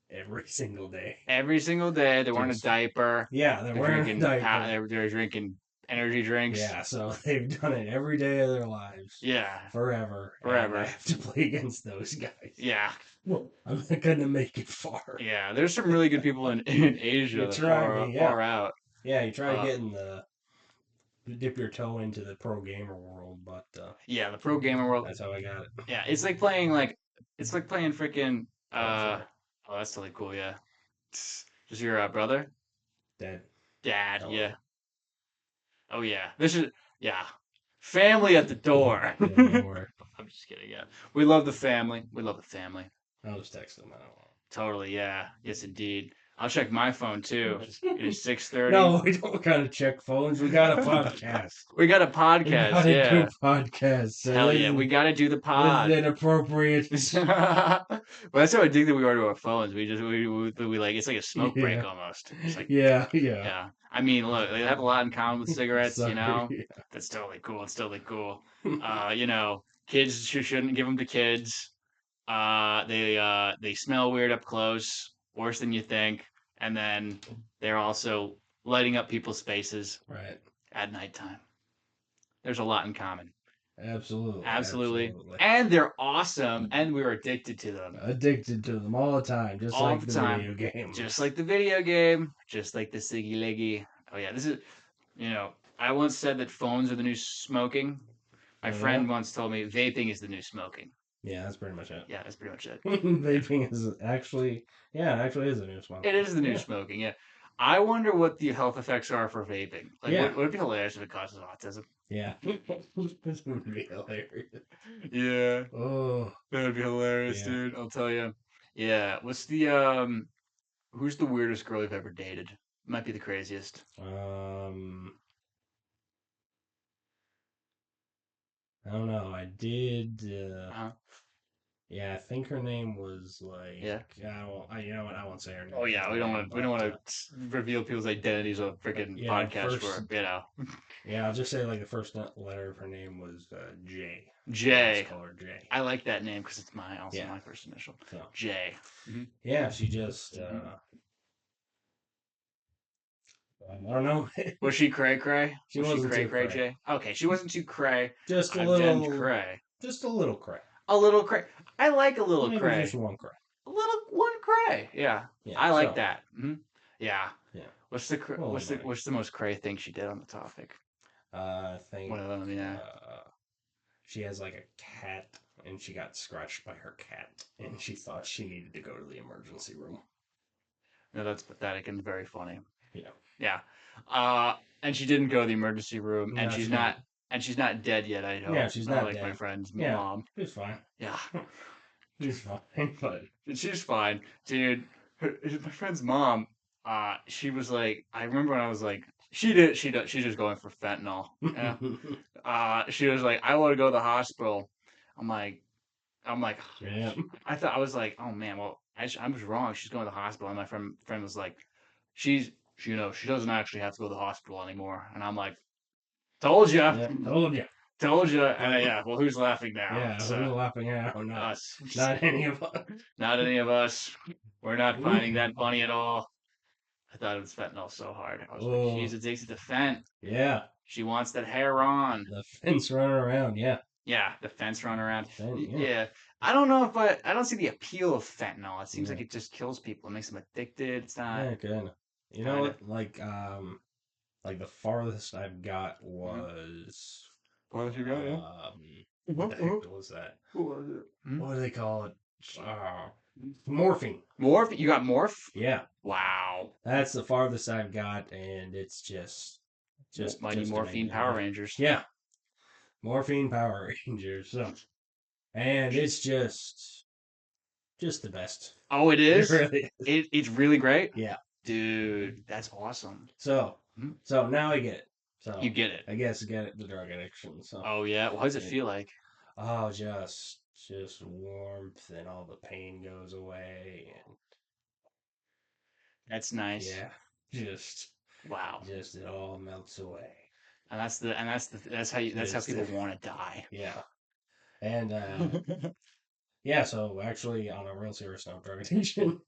every single day. Every single day, they're wearing a Just diaper. yeah, they're They're wearing a drinking. diaper. They're drinking energy drinks. Yeah, so they've done it every day of their lives Yeah, forever, and I forever. have to play against those guys. Yeah, Well, I'm not gonna make it far. yeah. There's some really good people in Asia You that try, yeah, far out. yeah. You try Uh, getting the dip your toe into the pro gamer world, but yeah, the pro gamer world. that's how I got it. Yeah, it's like playing freaking Oh, sorry, oh that's totally cool. Yeah, just your brother, Dad. dad. Hello. Yeah. Oh yeah. This is yeah. Family at the door. Yeah, don't worry. I'm just kidding. Yeah, we love the family. We love the family. I'll just text them. I don't want. Totally. Yeah. Yes, indeed. I'll check my phone too. It is 6:30. No, we don't gotta check phones. We got a podcast. We got a We podcast. gotta do Yeah. podcasts. So Hell yeah. We got to do the this pod. is inappropriate. Well, that's how addicted we are to our phones. We like it's like a smoke break Yeah, almost. It's like yeah, yeah. yeah. I mean, look, they have a lot in common with cigarettes. You know, Sorry. that's totally cool. It's totally cool. Kids shouldn't give them to kids. They smell weird up close, worse than you think, and then they're also lighting up people's faces Right. at nighttime. There's a lot in common. Absolutely. Absolutely. Absolutely. And they're awesome, and we're addicted to them Addicted to them all the time, just all like the the time. video game. Just like the video game, just like the Siggy Leggy. Oh, yeah, I once said that phones are the new smoking. My Oh, friend yeah? once told me vaping is the new smoking. Yeah, that's pretty much it. Yeah, that's pretty much it. Vaping is actually, yeah, it actually is a new one. It is the new Yeah. smoking, yeah. I wonder what the health effects are for vaping. Like, Yeah. would it be hilarious if it causes autism? Yeah. This would be hilarious. Yeah, Oh, that would be hilarious, yeah. dude. I'll tell you. Yeah, who's the weirdest girl you've ever dated? Might be the craziest. I don't know. I did. Uh-huh. Yeah, I think her name was like. Yeah. You know what? I won't say her name. Oh yeah, we don't want to reveal people's identities on freaking yeah, podcast for Yeah, I'll just say like the first letter of her name was J. J. Let's call her J. I like that name because it's my Yeah. my first initial. So, J. yeah, she just I don't know. Was she cray cray? She Was she wasn't cray too cray, cray. Jay? Okay, she wasn't too cray. Just a I've done little, cray. just a little cray. A little cray. I like a little Maybe just cray. one cray. A little one cray. Yeah, Yeah. I like So that. Yeah. yeah, What's the a little money. what's the most cray thing she did on the topic? I One think of them, yeah. she has like a cat, and she got scratched by her cat, and she thought she needed to go to the emergency room. No, that's pathetic and very funny. Yeah. Yeah. And she didn't go to the emergency room, No, she didn't. and she's not dead yet. I Yeah, hope. she's Not not like my dead. friend's Yeah, mom. she's fine. Yeah. She's fine, but She's fine, dude. My friend's mom, she was like, I remember when I was like, she's just going for fentanyl. Yeah. She was like, I want to go to the hospital. I'm like, I'm like, yeah. I was like, oh man, well, I was wrong. She's going to the hospital, and my friend was like, she's, she doesn't actually have to go to the hospital anymore. And I'm like, told you, Yeah, told you. told you. And yeah, well, who's laughing now? Yeah, It's who's laughing at? Not, us. not any of us. Not any of us. We're not finding that funny at all. I thought it was fentanyl so hard. I was like, Oh, she's addicted to fent. yeah. She wants that hair on. The fence running around. Yeah. Yeah, the fence run around. Yeah. Yeah. I don't know if I don't see the appeal of fentanyl. It seems Yeah. like it just kills people. It makes them addicted. It's not Yeah, kind of. You know kind of. what? Like the farthest I've got Mhm. was What else you got? Yeah. what the heck was that? What was it? What do they call it? Uh, morphine. Morph? You got morph? Yeah, Wow. that's the farthest I've got, and it's Mighty just Morphine amazing. Power Yeah, Rangers. yeah. Morphine Power Rangers. So, and it's just the best. Oh, it It is? really is. It's really great? Yeah. Dude, that's awesome. So, Mhm. so now I get it. So You get it. I guess get it, the drug addiction. So Oh yeah. Well, how does it it, feel like? oh, just warmth, and all the pain goes away, and That's nice. yeah, just Wow. just it all melts away. And that's how Just people want to die. yeah, and yeah. So actually, on a real serious note, drug addiction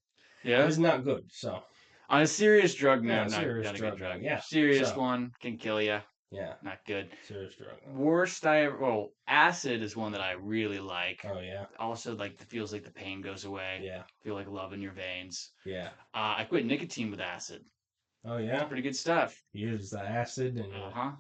Yeah. is not good. So On a serious drug yeah, note, serious not a good drug drug. note. Yeah. Serious So one can kill you. yeah, Not good. serious drug note. Worst I ever. Well, acid is one that I really like. Oh yeah, Also, like, it feels like the pain goes away. yeah, Feel like love in your veins. yeah. I quit nicotine with acid. Oh yeah. Pretty good stuff. You use the acid, and Uh huh.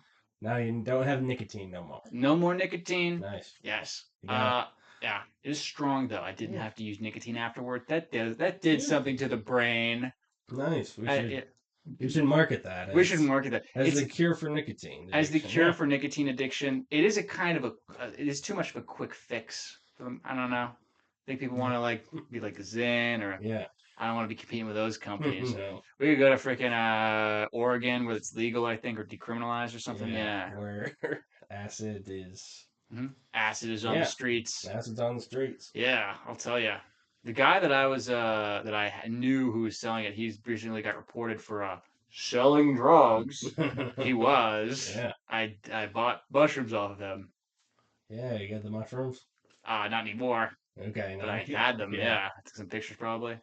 now you don't have nicotine no more. No more nicotine. Nice. Yes. You got Yeah. It is strong though. I didn't yeah, have to use nicotine afterward. That did yeah. something to the brain. Nice. I, You should market that We should market that. as It's the cure for nicotine as the addiction. cure Yeah. for nicotine addiction. It is a kind of a. It is too much of a quick fix. I don't know. I think people want to like be like Zen, or Yeah. I don't want to be competing with those companies. No. We could go to freaking Oregon where it's legal, I think, or decriminalized or something. Yeah. Where acid is. Acid is on the Yeah. streets. Acid's on the streets. Yeah, I'll tell you. The guy that I knew who was selling it, he's recently got reported for selling drugs. He was. Yeah. I bought mushrooms off of him. Yeah, you got the mushrooms? Not anymore, Okay, but now I you- had them. yeah. Yeah, I took some pictures probably.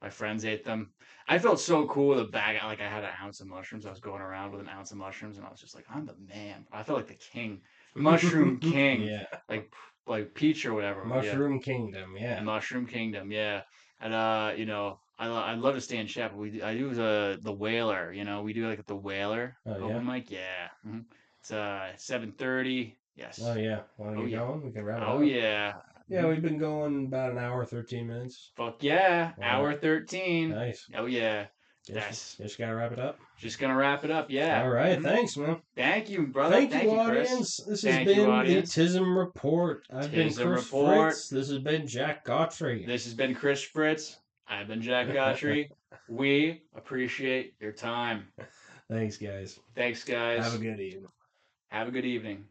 My friends ate them. I felt so cool with a bag. Like I had an ounce of mushrooms. I was going around with an ounce of mushrooms, and I was just like, I'm the man. I felt like the king, mushroom king, Yeah. like Peach or whatever. Yeah. Mushroom Kingdom, yeah. Mushroom Kingdom, yeah. And I'd love to stay in Shep. I do the Whaler. We do like the Whaler Oh yeah. open mic. Yeah. It's 7:30. Yes. Oh yeah. Want to Oh, get yeah. going? We can wrap it Oh up. yeah. Yeah, we've been going about an hour, 13 minutes. Fuck yeah. Wow. Hour 13. Nice. Oh yeah. Just gotta wrap it up. Just gonna wrap it up. Yeah. All right. Thanks, man. Thank you, brother. Thank you, Chris. audience. This has Thank you, been the audience. Tism Report. I've been Tism Chris Report. Fritz. This has been Jack Gautry. This has been Chris Fritz. I've been Jack Gautry. We appreciate your time. Thanks, guys. Thanks, guys. Have a good evening. Have a good evening.